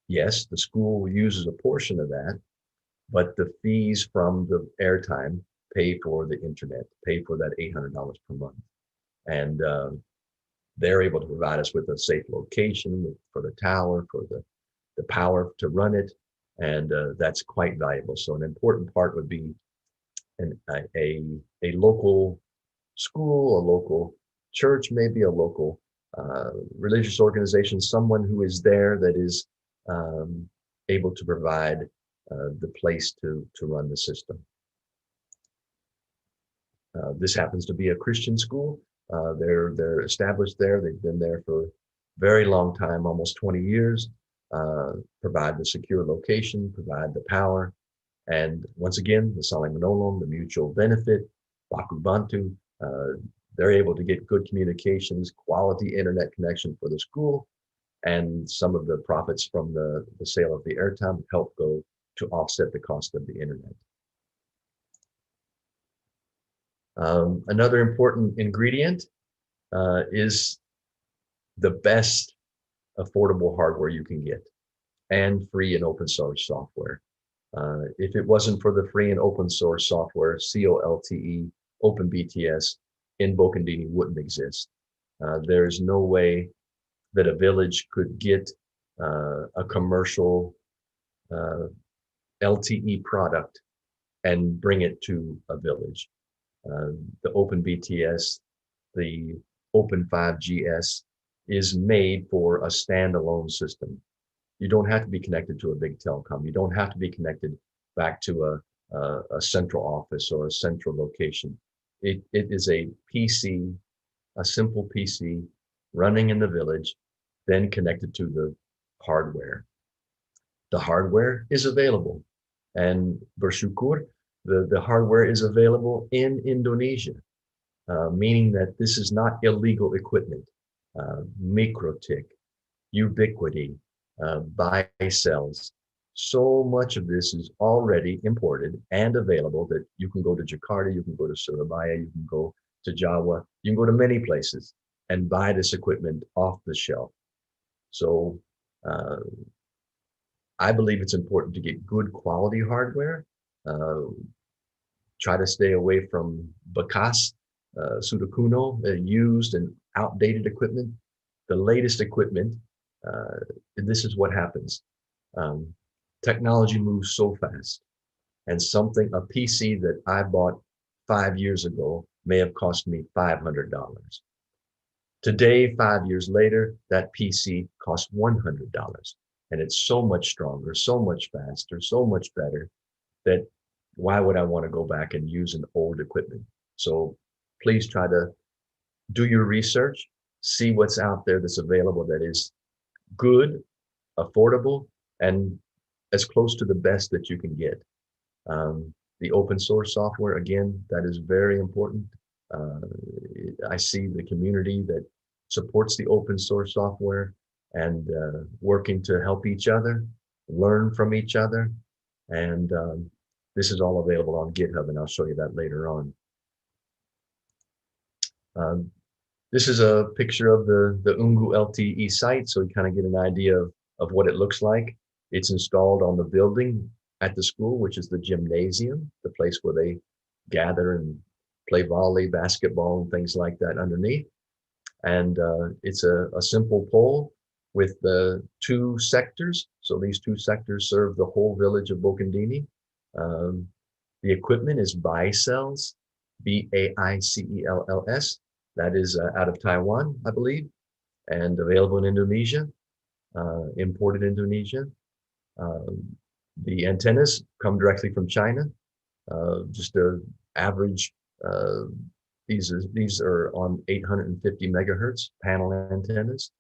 yes, the school uses a portion of that, but the fees from the airtime pay for the internet, pay for that $800 per month. And they're able to provide us with a safe location for the tower, for the power to run it. And that's quite valuable. So an important part would be a local school, a local church, maybe a local religious organization, someone who is there that is um, able to provide the place to run the system. This happens to be a Christian school. They're established there. They've been there for a very long time, almost 20 years. Provide the secure location, provide the power, And once again, the Saling Menolong, the mutual benefit, Baku Bantu, they're able to get good communications, quality internet connection for the school, and some of the profits from the sale of the airtime help go to offset the cost of the internet. Another important ingredient is the best affordable hardware you can get, and free and open source software. If it wasn't for the free and open source software, COLTE, OpenBTS in Bokondini wouldn't exist. There's no way that a village could get a commercial LTE product and bring it to a village. The OpenBTS, the Open 5GS is made for a standalone system. You don't have to be connected to a big telecom. You don't have to be connected back to a central office or a central location. It is a PC, a simple PC running in the village, then connected to the hardware. The hardware is available. And bersyukur, the hardware is available in Indonesia, meaning that this is not illegal equipment. Mikrotik, Ubiquiti, buy cells. So much of this is already imported and available that you can go to Jakarta, you can go to Surabaya, you can go to Jawa, you can go to many places and buy this equipment off the shelf. So I believe it's important to get good quality hardware. Try to stay away from bekas, sudakuno, used and outdated equipment. The latest equipment, this is what happens. Technology moves so fast, and a PC that I bought 5 years ago may have cost me $500. Today, 5 years later, that PC costs $100, and it's so much stronger, so much faster, so much better that why would I want to go back and use an old equipment? So please try to do your research, see what's out there that's available that is good, affordable, and as close to the best that you can get. The open source software, again, that is very important. I see the community that supports the open source software and working to help each other, learn from each other. And this is all available on GitHub, and I'll show you that later on. This is a picture of the Ungu LTE site, so you kind of get an idea of what it looks like. It's installed on the building at the school, which is the gymnasium, the place where they gather and play volley, basketball, and things like that underneath. And it's a simple pole with the 2 sectors. So these 2 sectors serve the whole village of Bokondini. The equipment is BICELS, BAICELLS. That is out of Taiwan, I believe, and available in Indonesia, imported Indonesia. The antennas come directly from China, just an average. These are on 850 megahertz panel antennas.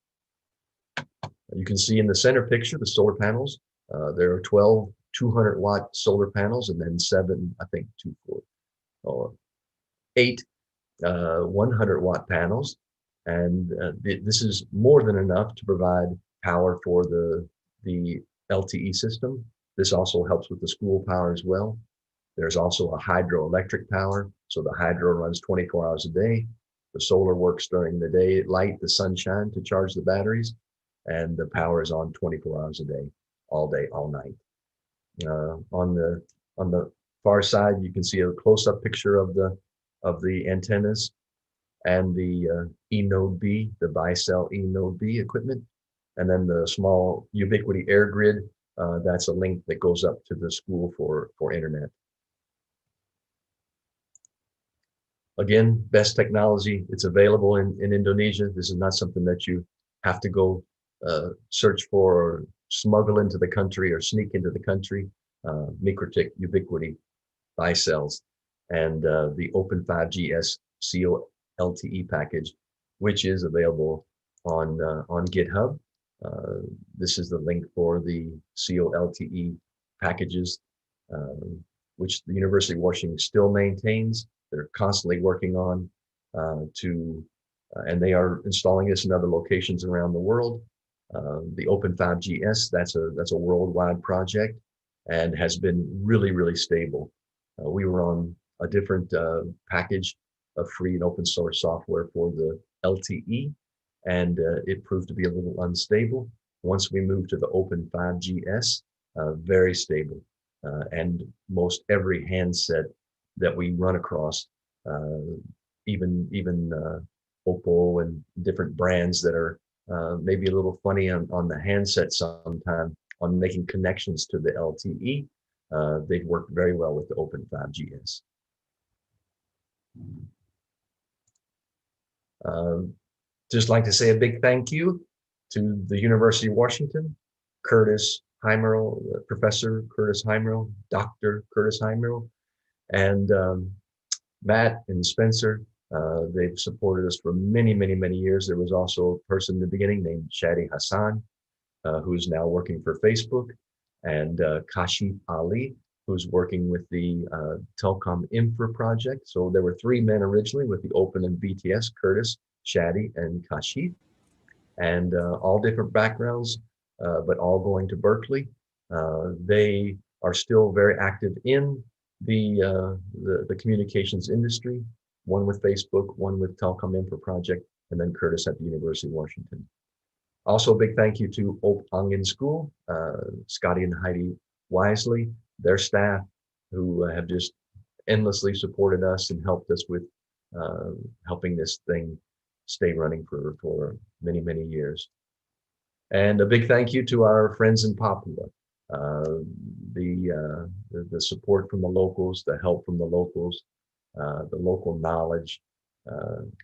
You can see in the center picture the solar panels. There are 12 200-watt solar panels, and then 7, I think, 8 100-watt panels. And this is more than enough to provide power for the LTE system. This also helps with the school power as well. There's also a hydroelectric power. So the hydro runs 24 hours a day. The solar works during the day, light, the sunshine to charge the batteries. And the power is on 24 hours a day, all night. On the far side, you can see a close-up picture of the antennas and the E-Node B, the BICEL E-Node B equipment. And then the small Ubiquiti air grid, that's a link that goes up to the school for internet. Again, best technology, it's available in Indonesia. This is not something that you have to go search for or smuggle into the country or sneak into the country. Mikrotik, Ubiquiti, BICELS, and the Open 5GS CO LTE package, which is available on GitHub. This is the link for the CO LTE packages. which the University of Washington still maintains. They're constantly working on and they are installing this in other locations around the world. The Open 5GS, that's a worldwide project and has been really stable. We were on a different package of free and open source software for the LTE, and it proved to be a little unstable. Once we moved to the Open 5GS, very stable. And most every handset that we run across, even Oppo and different brands that are maybe a little funny on the handset sometimes on making connections to the LTE, they've worked very well with the Open 5GS. Just like to say a big thank you to the University of Washington, Curtis Heimerl, Professor Curtis Heimerl, Dr. Curtis Heimerl, and Matt and Spencer. They've supported us for many years. There was also a person in the beginning named Shadi Hassan, who's now working for Facebook, and Kashif Ali, who's working with the Telcom Infra project. So there were three men originally with the OpenBTS, Curtis, Shadi, and Kashif, and all different backgrounds, but all going to Berkeley. They are still very active in the communications industry, one with Facebook, one with Telcom Infra project, and then Curtis at the University of Washington. Also, a big thank you to Oak Angen School, Scotty and Heidi Wisely, their staff, who have just endlessly supported us and helped us with helping this thing stay running for many years. And a big thank you to our friends in Papua. The support from the locals, the help from the locals, the local knowledge,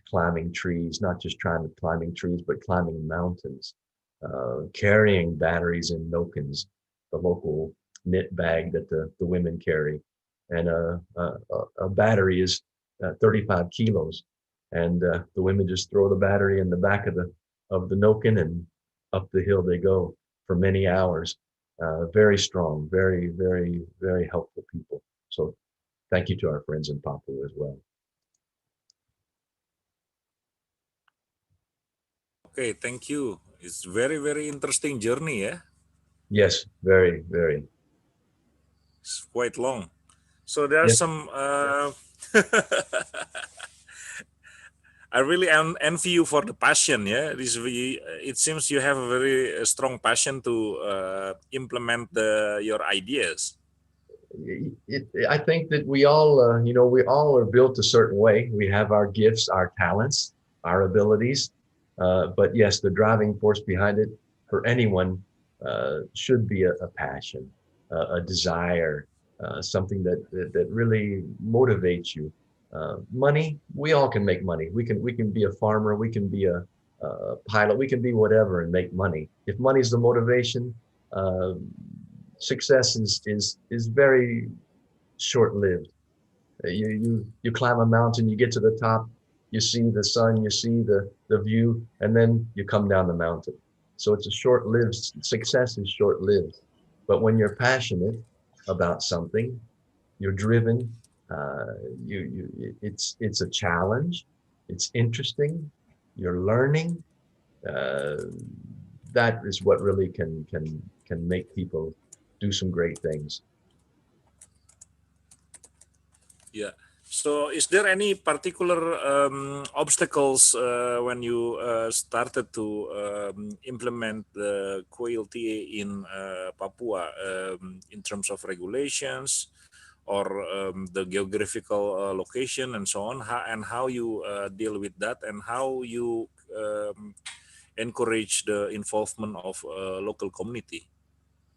climbing trees, not just climbing trees, but climbing mountains, carrying batteries in nokins, the local knit bag that the women carry. And a battery is 35 kilos. And the women just throw the battery in the back of the nokin, and up the hill they go for many hours. Very strong, very helpful people. So thank you to our friends in Papua as well. Okay, thank you. It's very interesting journey, yeah? Yes, very. It's quite long. So there are Yes. some I really envy you for the passion. Yeah, it seems you have a very strong passion to implement your ideas. I think that we all, we all are built a certain way. We have our gifts, our talents, our abilities. But yes, the driving force behind it for anyone should be a passion, a desire, something that really motivates you. Money, we all can make money. We can be a farmer, we can be a pilot, we can be whatever and make money. If money's the motivation, success is very short-lived. You climb a mountain, you get to the top, you see the sun, you see the view, and then you come down the mountain. So it's a short-lived success is short-lived. But when you're passionate about something, you're driven. It's a challenge. It's interesting. You're learning. That is what really can make people do some great things. Yeah. So, is there any particular obstacles when you started to implement the QLTA in Papua in terms of regulations or the geographical location and so on, and how you deal with that, and how you encourage the involvement of local community?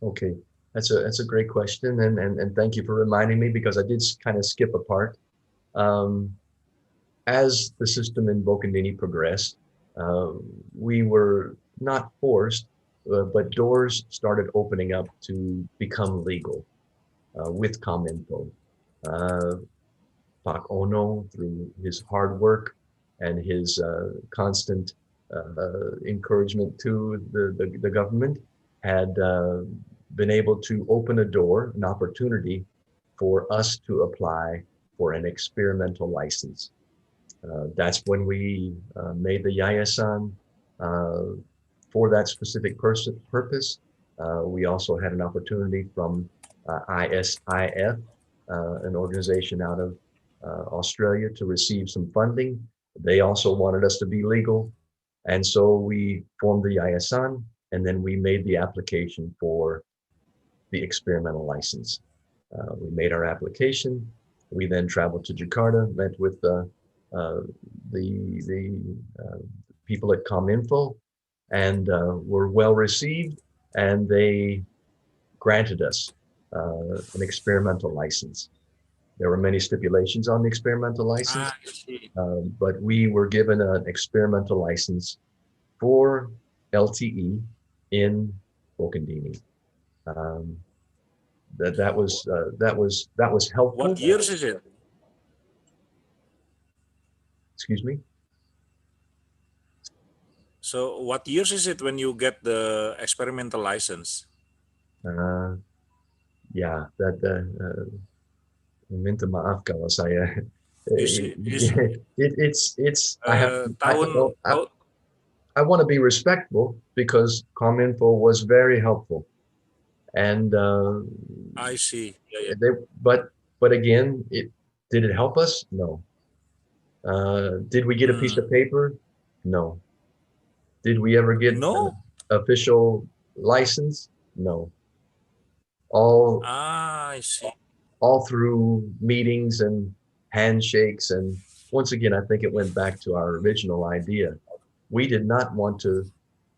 Okay, that's a great question, and thank you for reminding me, because I did kind of skip a part. As the system in Bokondini progressed, we were not forced, but doors started opening up to become legal with Cominfo. Pak Ono, through his hard work and his constant encouragement to the government, had been able to open a door, an opportunity for us to apply for an experimental license. That's when we made the yayasan for that specific purpose. We also had an opportunity from ISIF, an organization out of Australia, to receive some funding. They also wanted us to be legal. And so we formed the yayasan, and then we made the application for the experimental license. We made our application. We then traveled to Jakarta, met with the people at ComInfo, and were well received, and they granted us an experimental license. There were many stipulations on the experimental license, I see. but we were given an experimental license for LTE in Bokandini. Um, that was helpful. What years is it? Excuse me. So what years is it when you get the experimental license? Uh, ya, minta maaf kalau saya. Is It's I have I tahun well, tahun I want to be respectful because ComInfo was very helpful, and I see. Yeah, yeah. they but again, it did it help us? No. Did we get a piece Mm. of paper? No. Did we ever get an No? official license? No. All Ah, I see. all through meetings and handshakes, and once again, I think it went back to our original idea. We did not want to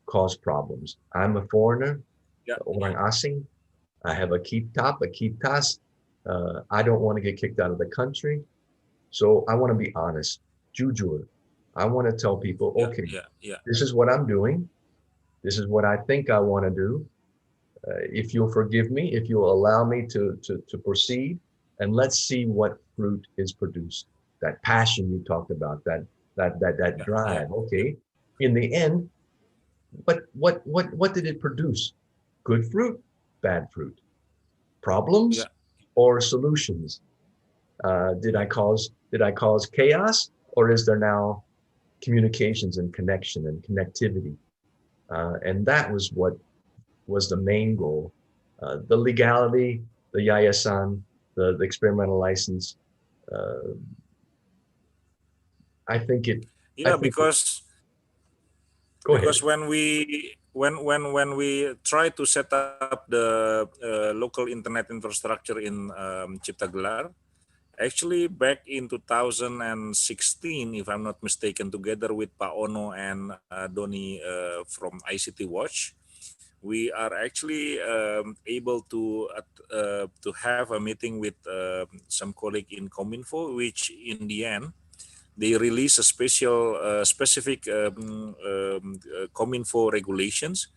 cause problems. I'm a foreigner, Yeah, orang asing. I have a kitab, a kitas. I don't want to get kicked out of the country. So I want to be honest, jujur. I want to tell people, yeah, okay, yeah, yeah, this is what I'm doing. This is what I think I want to do. If you'll forgive me, if you'll allow me to proceed, and let's see what fruit is produced. That passion you talked about, that yeah, yeah, drive. yeah, Okay, in the end, but what did it produce? Good fruit, bad fruit, yeah, problems or solutions? Did I cause chaos, or is there now communications and connection and connectivity? And that was what was the main goal. The legality, the yayasan, the experimental license. Uh, I think it. I yeah. think it. Go ahead. Because when we try to set up the local internet infrastructure in Cipta Gelar, actually back in 2016, if I'm not mistaken, together with Pak Ono and Doni from ICT Watch, we are actually able to have a meeting with some colleague in Cominfo, which in the end they release a specific Cominfo regulations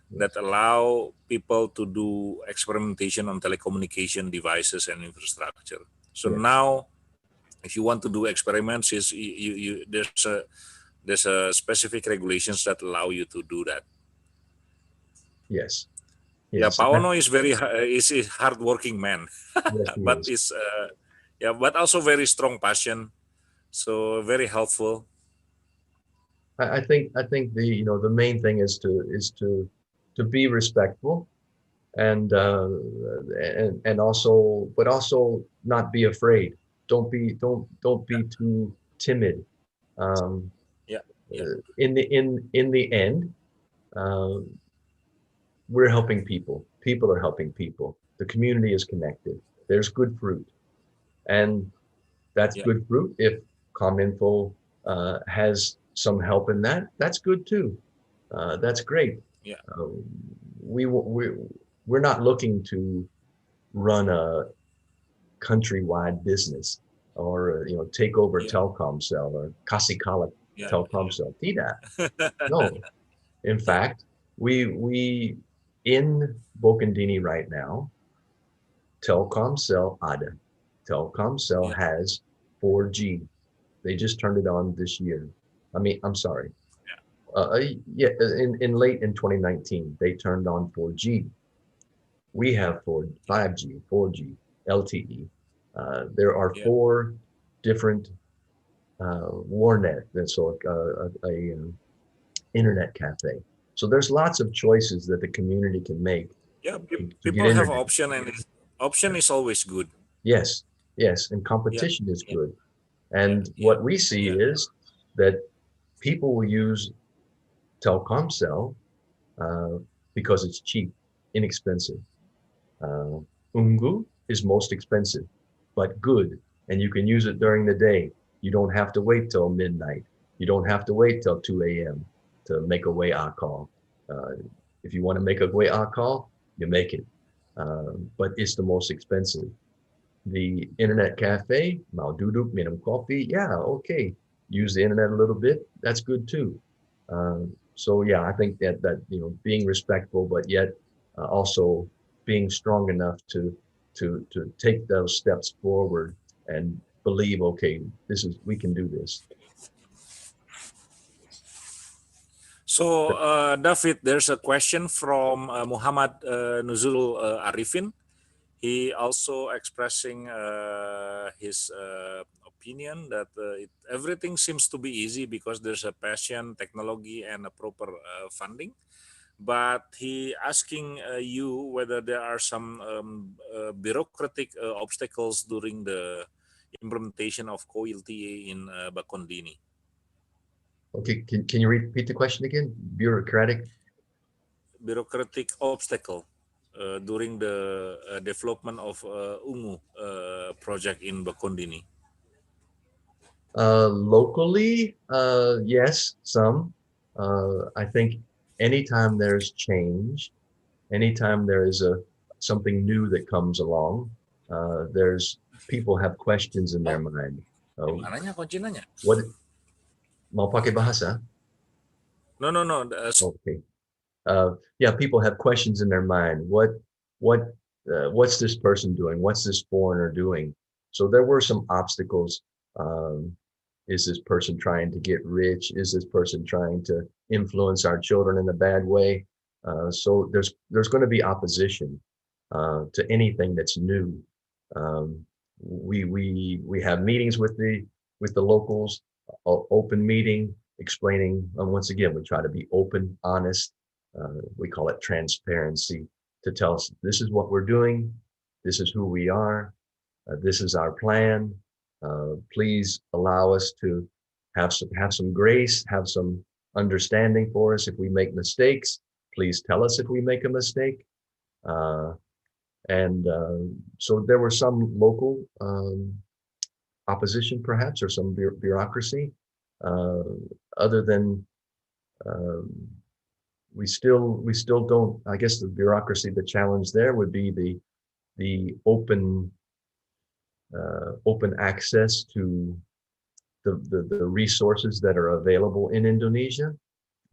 Yes. that allow people to do experimentation on telecommunication devices and infrastructure. So Yes. now, if you want to do experiments, there's a specific regulations that allow you to do that. Yes. Yeah, Yes. Paono is is a hardworking man, Yes, he but is. is yeah, but also very strong passion. So very helpful. I think the main thing is to be respectful, and and also, but also not be afraid. Don't be too timid. Um, Yeah, yeah, in the end, uh, we're helping people. People are helping people. The community is connected. There's good fruit, and that's yeah, good fruit. If ComInfo has some help in that, that's good too. That's great. yeah, Uh, we we're not looking to run a countrywide business, or take over yeah, Telkomsel or Kasikala yeah, Telkomsel. Tidak. yeah. No. In Yeah, fact, we in Bokandini right now, Telkomsel ada. Telkomsel yeah, has 4G. They just turned it on this year. I mean, I'm sorry. Yeah, in late in 2019, they turned on 4G. We have 5G, 4G, LTE. There are Yeah. 4 different warnet, and so internet cafe. So there's lots of choices that the community can make Yeah. to get People have internet. option, and option is always good. Yes, yes, and Yeah. competition is Yeah. good. Yeah. And Yeah. what we see Yeah. is that people will use Telkomsel uh, because it's cheap, inexpensive. Uh, Ungu is most expensive, but good, and you can use it during the day. You don't have to wait till midnight. You don't have to wait till 2 a.m. to make a way-a call. Uh, if you want to make a way-a call, you make it. But it's the most expensive. The internet cafe, mau duduk, minum coffee, yeah, okay. Use the internet a little bit, that's good too. So yeah, I think that being respectful, but yet also being strong enough to take those steps forward and believe, okay, we can do this. So, David, there's a question from Muhammad Nuzul Arifin. He also expressing his opinion that everything seems to be easy because there's a passion, technology, and a proper funding. But he asking you whether there are some bureaucratic obstacles during the implementation of co-LTA in Bakondini. Okay, can you repeat the question again? Bureaucratic? Bureaucratic obstacle during the development of Ungu project in Bakondini. Locally, yes, some. I think anytime there's change, anytime there is something new that comes along, there's people have questions in their Oh, mind. di Uh, mananya kunci nanya? what mau pakai bahasa? No, no, no. Okay. Yeah, people have questions in their mind. What what's this person doing? What's this foreigner doing? So there were some obstacles. Um, is this person trying to get rich? Is this person trying to influence our children in a bad way? So there's going to be opposition to anything that's new. Um, we have meetings with the locals, open meeting, explaining. Once again, we try to be open, honest. We call it transparency to tell us this is what we're doing, this is who we are, this is our plan. Please allow us to have some grace, have some understanding for us if we make mistakes. Please tell us if we make a mistake. Uh, and so there were some local opposition, perhaps, or some bureaucracy. Uh, Other than um, we still don't. I guess the bureaucracy, the challenge there would be the open access to the resources that are available in Indonesia.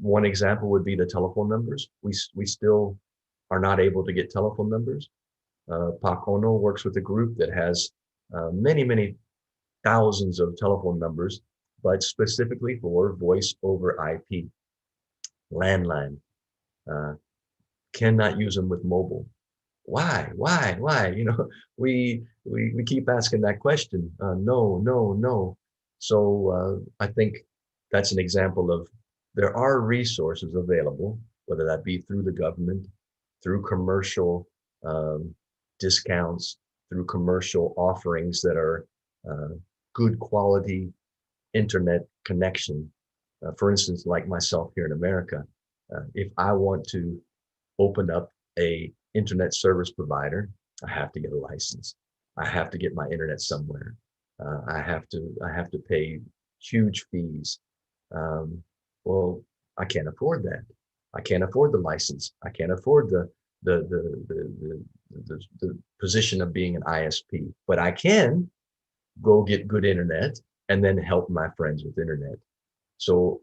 One example would be the telephone numbers. We still are not able to get telephone numbers. Pak Ono works with a group that has many thousands of telephone numbers, but specifically for voice over IP, landline. Uh, cannot use them with mobile. Why? We keep asking that question. No. So I think that's an example of there are resources available, whether that be through the government, through commercial um, discounts, through commercial offerings that are uh, good quality internet connection. For instance, like myself here in America, if I want to open up a internet service provider, I have to get a license. I have to get my internet somewhere. I have to pay huge fees. Um, well, I can't afford that. I can't afford the license. I can't afford the position of being an ISP. But I can go get good internet and then help my friends with internet. So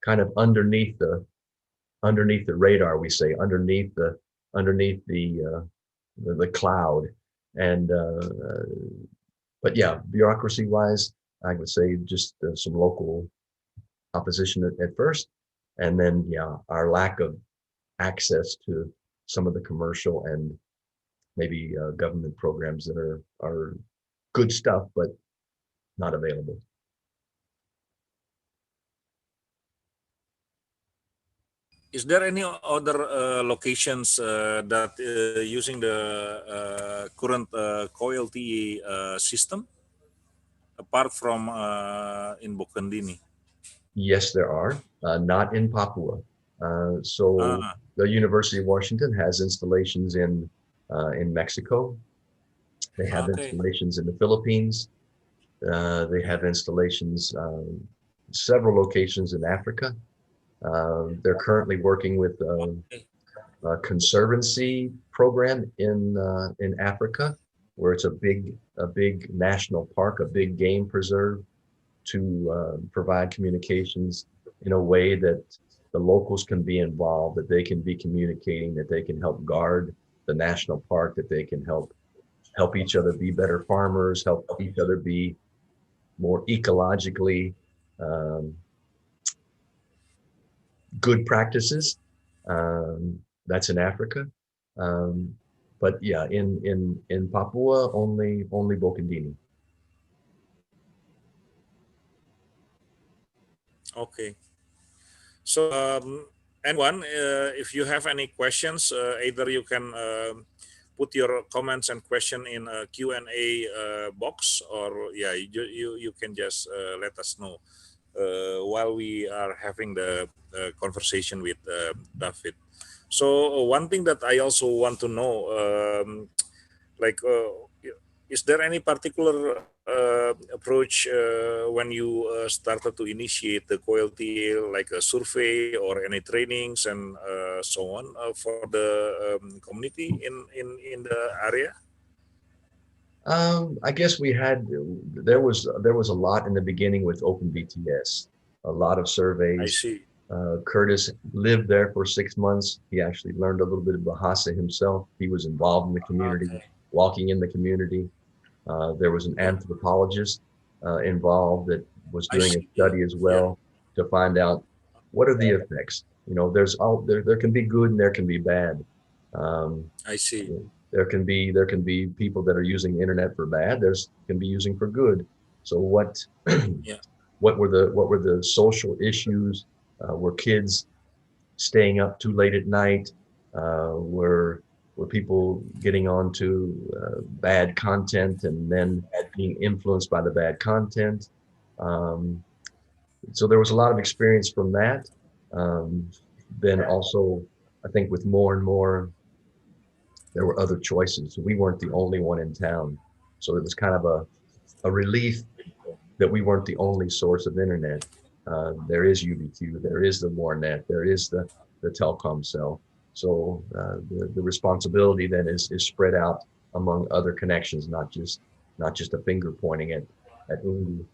kind of underneath the radar, we say underneath the cloud. And but yeah, bureaucracy wise, I would say just some local opposition at first, and then yeah, our lack of access to some of the commercial and maybe government programs that are good stuff, but not available. Is there any other locations that using the current co-LTE system apart from in Bokandini? Yes, there are, not in Papua. So Ah, the University of Washington has installations in Mexico. They have okay. installations in the Philippines. They have installations several locations in Africa. They're currently working with Okay. a conservancy program in Africa, where it's a big national park, a big game preserve, to provide communications in a way that the locals can be involved, that they can be communicating, that they can help guard the national park, that they can help each other be better farmers, help each other be more ecologically um, good practices. That's in Africa. Um, but yeah, in Papua, only Bokandini. Okay. So, anyone, if you have any questions, either you can put your comments and question in a Q&A box, or yeah, you can just let us know while we are having the conversation with David. So, one thing that I also want to know, like, is there any particular approach when you started to initiate the quality, like a survey or any trainings and so on for the community in the area? I guess there was a lot in the beginning with OpenBTS, a lot of I surveys. see. Curtis lived there for 6 months. He actually learned a little bit of Bahasa himself. He was involved in the community, Okay. walking in the community. There was an Yeah, anthropologist involved that was I doing a see. study as Yeah, well to find out what are the effects. You know, there can be good and there can be bad. Um, I see. there can be people that are using the internet for bad. There's can be using for good. So what Yeah, what were the social issues? Were kids staying up too late at night? Were people getting onto bad content and then being influenced by the bad content? Um, so there was a lot of experience from that. Um, then also, I think with more and more, there were other choices. We weren't the only one in town, so it was kind of a relief that we weren't the only source of internet. There is UBQ, there is the Warnet, there is the telecom cell. So the responsibility then is spread out among other connections, not just a finger pointing at Ungu.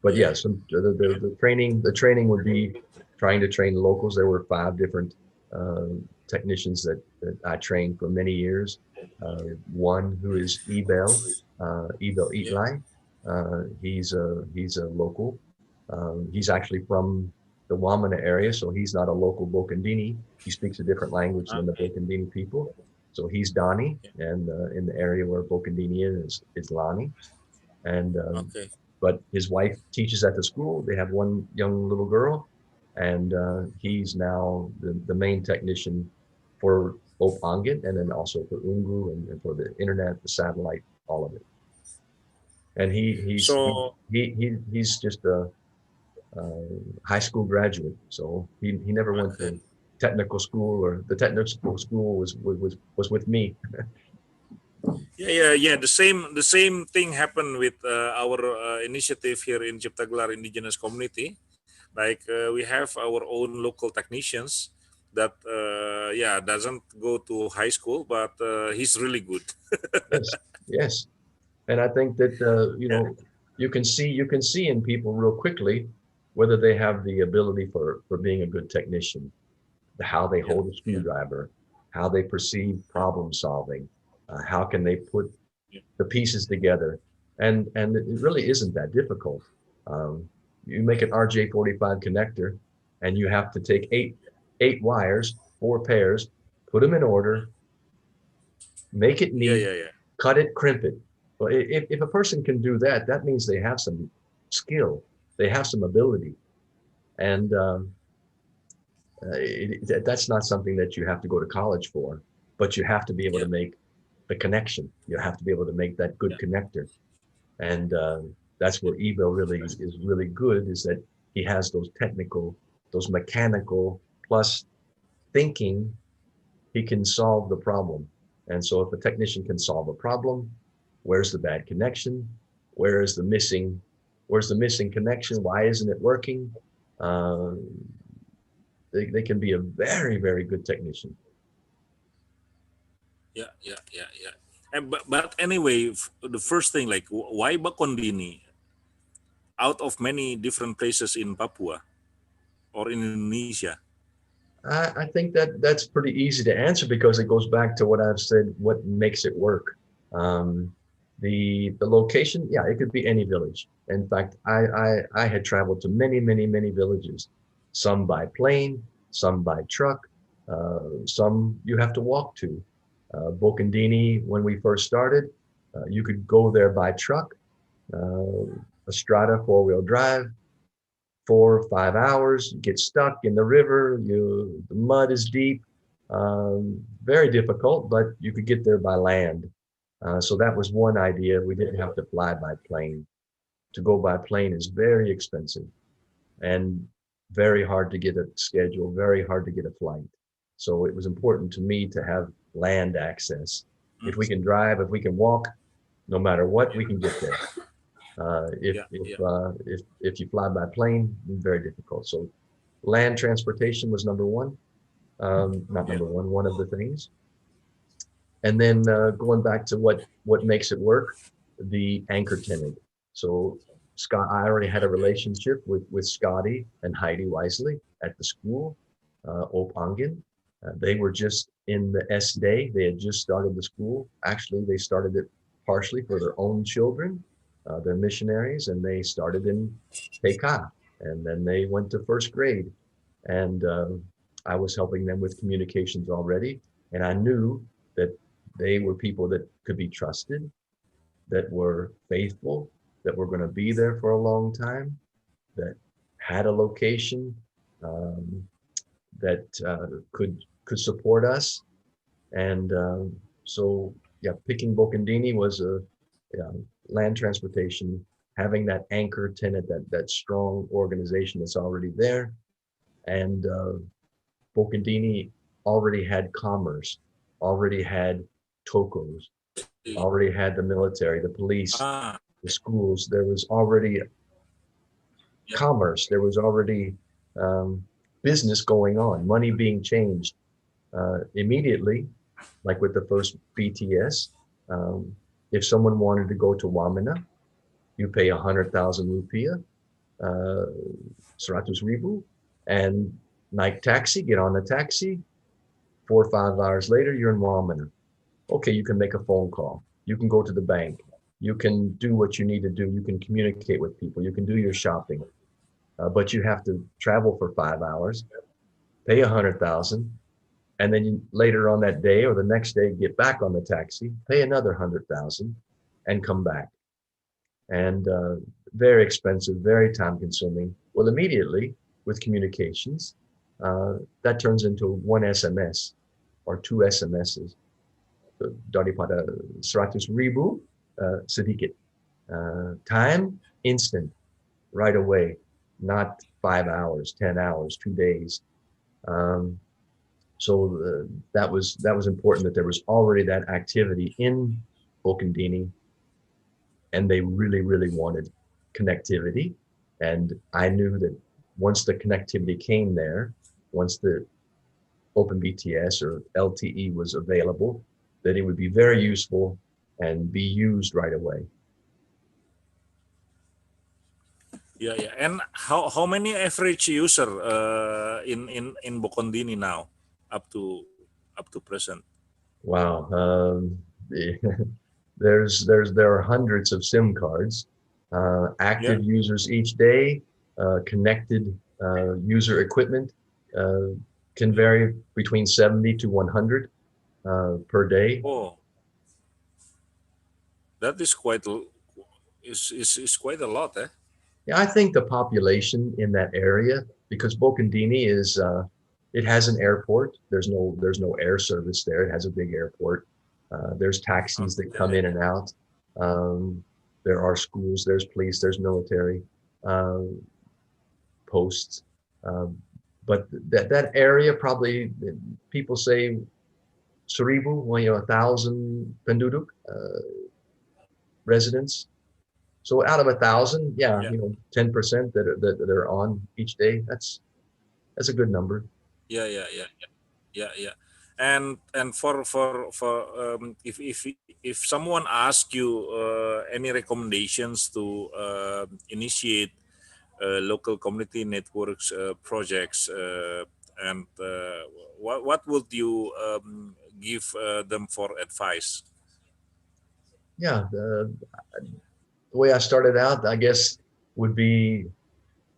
But yeah. yes, the training would be trying to train locals. There were 5 different uh, technicians that I trained for many years. One who is Ebel Yeah. Eatlai. He's a local. He's actually from the Wamana area, so he's not a local Bokandini. He speaks a different language than the Okay. Bokandini people. So he's Dani, Yeah. and in the area where Bokandini is Lani. And Okay. but his wife teaches at the school. They have one young little girl, and he's now the main technician for both Angit and then also for Ungu and for the internet, the satellite, all of it. And So, he's just a high school graduate, so he never went okay. to technical school, or the technical school was with me. Yeah, yeah, yeah. The same thing happened with our initiative here in Ciptagelar Indigenous Community. Like we have our own local technicians that yeah doesn't go to high school, but he's really good. Yes, yes. And I think that Yeah, you can see in people real quickly whether they have the ability for being a good technician, how they yeah, hold a yeah, screwdriver, how they perceive yeah, problem solving, how can they put yeah. the pieces together, and it really isn't that difficult. You make an RJ45 connector, and you have to take eight wires, 4 pairs, put them in order, make it Yeah, neat, yeah, yeah. cut it, crimp it. Well, if a person can do that, that means they have some skill, they have some ability, and that's not something that you have to go to college for, but you have to be able to Yeah, make the connection. You have to be able to make that good yeah, connector, and that's where Evo really is really good. Is that he has those technical, those mechanical plus thinking. He can solve the problem, and so if a technician can solve a problem, where's the bad connection? Where is the missing? Where's the missing connection? Why isn't it working? Uh, they can be a very, very good technician. yeah, yeah, yeah, yeah. But anyway, the first thing, like, why Bakondini out of many different places in Papua or in Indonesia? I think that that's pretty easy to answer because it goes back to what I've said, what makes it work. Um, the location, yeah, it could be any village. In fact, I had traveled to many, many, many villages, some by plane, some by truck, some you have to walk to. Bokandini, when we first started, you could go there by truck, uh, Estrada four-wheel drive, 4 or 5 hours, you get stuck in the river, the mud is deep, very difficult, but you could get there by land. So that was one idea. We didn't have to fly by plane. To go by plane is very expensive and very hard to get a schedule, very hard to get a flight. So it was important to me to have land access. If we Mm. can drive, if we can walk, no matter what, we Yeah, can get there. yeah, yeah, If you fly by plane, very difficult. So land transportation was number one, not yeah, number one of the things. And then going back to what makes it work, the anchor tenant. So Scott, I already had a okay, relationship with Scotty and Heidi Wisely at the school, Opangin. They were just in the S Day. They had just started the school. Actually, they started it partially for their own children. They're missionaries, and they started in TK, and then they went to first grade. And I was helping them with communications already, and I knew that they were people that could be trusted, that were faithful, that were going to be there for a long time, that had a location, um, that could support us. And so, yeah, picking Bokandini was a, yeah, land transportation, having that anchor tenant, that strong organization that's already there, and Bokandini already had commerce, already had tokos, already had the military, the police, ah, the schools. There was already yeah, commerce. There was already um, business going on, money being changed immediately, like with the first BTS. Um, if someone wanted to go to Wamena, you pay 100,000 rupiah, uh, 100,000, and night taxi, get on the taxi. 4 or 5 hours later, you're in Wamena. Okay, you can make a phone call. You can go to the bank. You can do what you need to do. You can communicate with people. You can do your shopping. But you have to travel for 5 hours, pay 100,000, and then later on that day or the next day, get back on the taxi, pay another 100,000, and come back. And very expensive, very time consuming. Well, immediately with communications, that turns into one SMS or two SMSs. So daripada 100,000 sedikit. Time instant, right away, not 5 hours, 10 hours, 2 days. Um, so that was important that there was already that activity in Okindini, and they really, really wanted connectivity. And I knew that once the connectivity came there, once the OpenBTS or LTE was available, that it would be very useful and be used right away. yeah, yeah. And how many average user in Bokondini now, up to present? Wow. There are hundreds of SIM cards, Yeah. active users each day, connected user equipment uh, can Yeah. vary between 70 to 100 per day. Oh. That is quite is quite a lot, eh? Yeah, I think the population in that area, because Bokondini is, it has an airport. There's no air service there. It has a big airport. There's taxis that come in and out. Um, there are schools. There's police. There's military uh, posts. Um, but that area probably people say Seribu, well, 1,000 penduduk residents. So out of 1,000, yeah, Yeah, 10% that are on each day. That's a good number. yeah, yeah, yeah, yeah, yeah, yeah. And if someone asks you any recommendations to initiate local community networks projects, and what would you give them for advice? Yeah, the way I started out, I guess, would be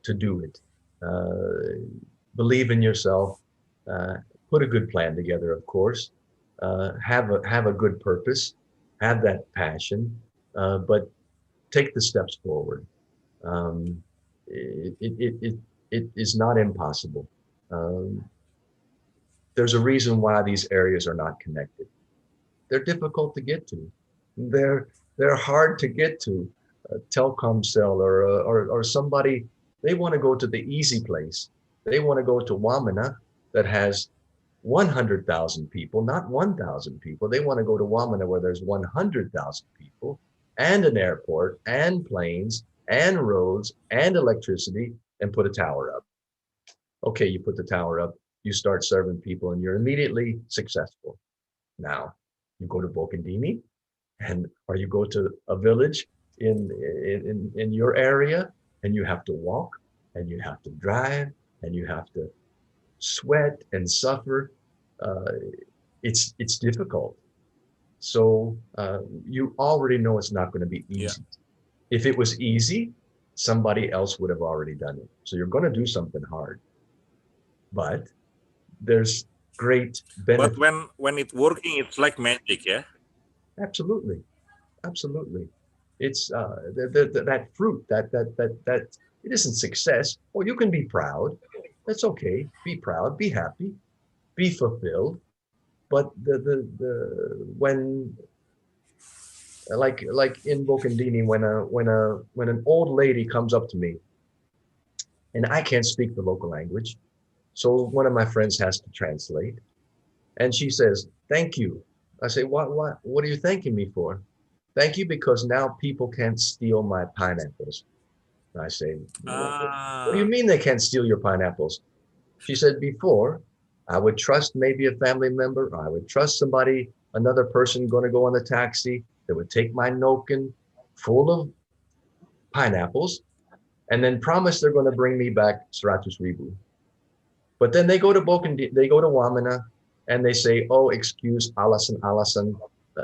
to do it. Believe in yourself. Uh, put a good plan together, of course. Have a good purpose. Have that passion, but take the steps forward. Um, it is not impossible. Um, there's a reason why these areas are not connected. They're difficult to get to. They're they're hard to get to. A telecom cell or somebody, they want to go to the easy place. They want to go to Wamena that has 100,000 people, not 1,000 people. They want to go to Wamena where there's 100,000 people and an airport and planes and roads and electricity and put a tower up. Okay, you put the tower up, you start serving people, and you're immediately successful. Now, you go to Bokondini, and or you go to a village in your area, and you have to walk, and you have to drive, and you have to sweat and suffer. Uh, it's difficult. So you already know it's not going to be Yeah. easy. If it was easy, somebody else would have already done it. So you're going to do something hard, but there's great But benefit. when it's working, it's like magic, yeah. Absolutely, absolutely. It's that fruit that it isn't success. Oh, you can be proud. That's okay. Be proud. Be happy. Be fulfilled. But the when like in Bokondini, when an old lady comes up to me and I can't speak the local language, so one of my friends has to translate, and she says, "Thank you." I say, "What are you thanking me for?" "Thank you because now people can't steal my pineapples." I say, "What do you Ah, mean they can't steal your pineapples?" She said, "Before, I would trust maybe a family member, or I would trust somebody, another person going to go on the taxi that would take my noken full of pineapples and then promise they're going to bring me back Seratus Ribu. But then they go to they go to Wamena and they say, oh, excuse alasan,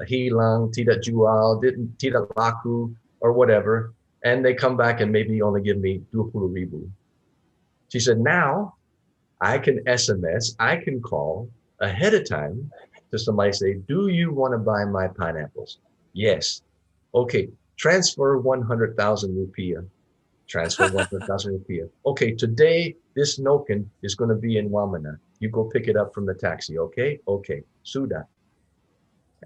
hilang, tidak jual, didn't, tidak laku, or whatever. And they come back and maybe only give me 20,000. She said, now I can SMS, I can call ahead of time to somebody say, do you want to buy my pineapples? Yes. Okay, transfer 100,000 rupiah. Transfer 100,000 rupiah. Okay, today this Noken is going to be in Wamena. You go pick it up from the taxi, okay? Okay, Suda.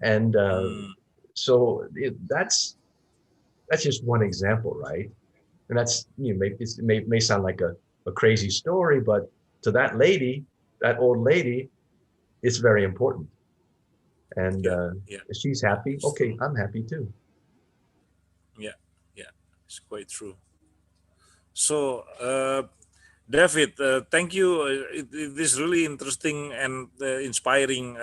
And mm, so that's just one example, right? And that's may sound like a crazy story, but to that lady, that old lady, it's very important. And yeah, yeah, if she's yeah. happy, It's okay, true. I'm happy too. Yeah, yeah. It's quite true. So, David, thank you. It is really interesting and inspiring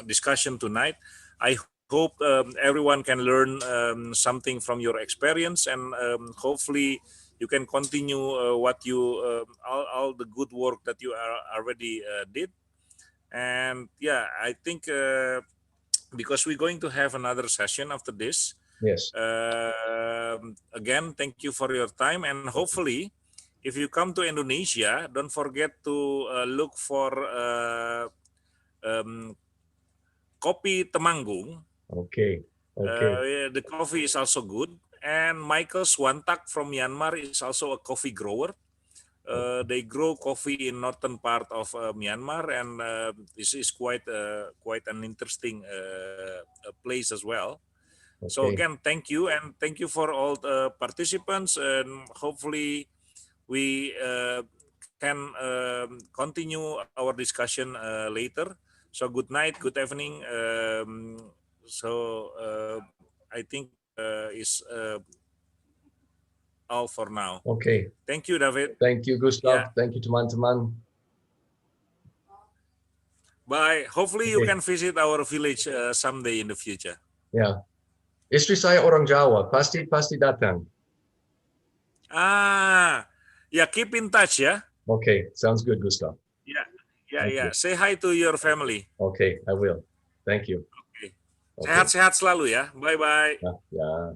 discussion tonight. I hope everyone can learn something from your experience, and hopefully you can continue what you all the good work that you are already did. And yeah, I think because we're going to have another session after this. Yes. Again, thank you for your time, and hopefully, if you come to Indonesia, don't forget to look for um, Kopi Temanggung. Okay. Okay. The coffee is also good. And Michael Swantak from Myanmar is also a coffee grower. They grow coffee in northern part of Myanmar, and this is quite an interesting place as well. So Okay. again, thank you, and thank you for all the participants, and hopefully we can continue our discussion later. So good night, good evening. I think is all for now. Okay. Thank you, David. Thank you, Yeah. Gustav. Thank you, teman-teman. Bye. Hopefully you Okay. can visit our village someday in the future. Ya. Istri saya orang Jawa, pasti datang. Yeah, keep in touch ya. Okay, sounds good, Gustav. Yeah, Thank yeah. you. Say hi to your family. Okay, I will. Thank you. Okay. Okay. Sehat-sehat selalu ya. Bye-bye. Ya.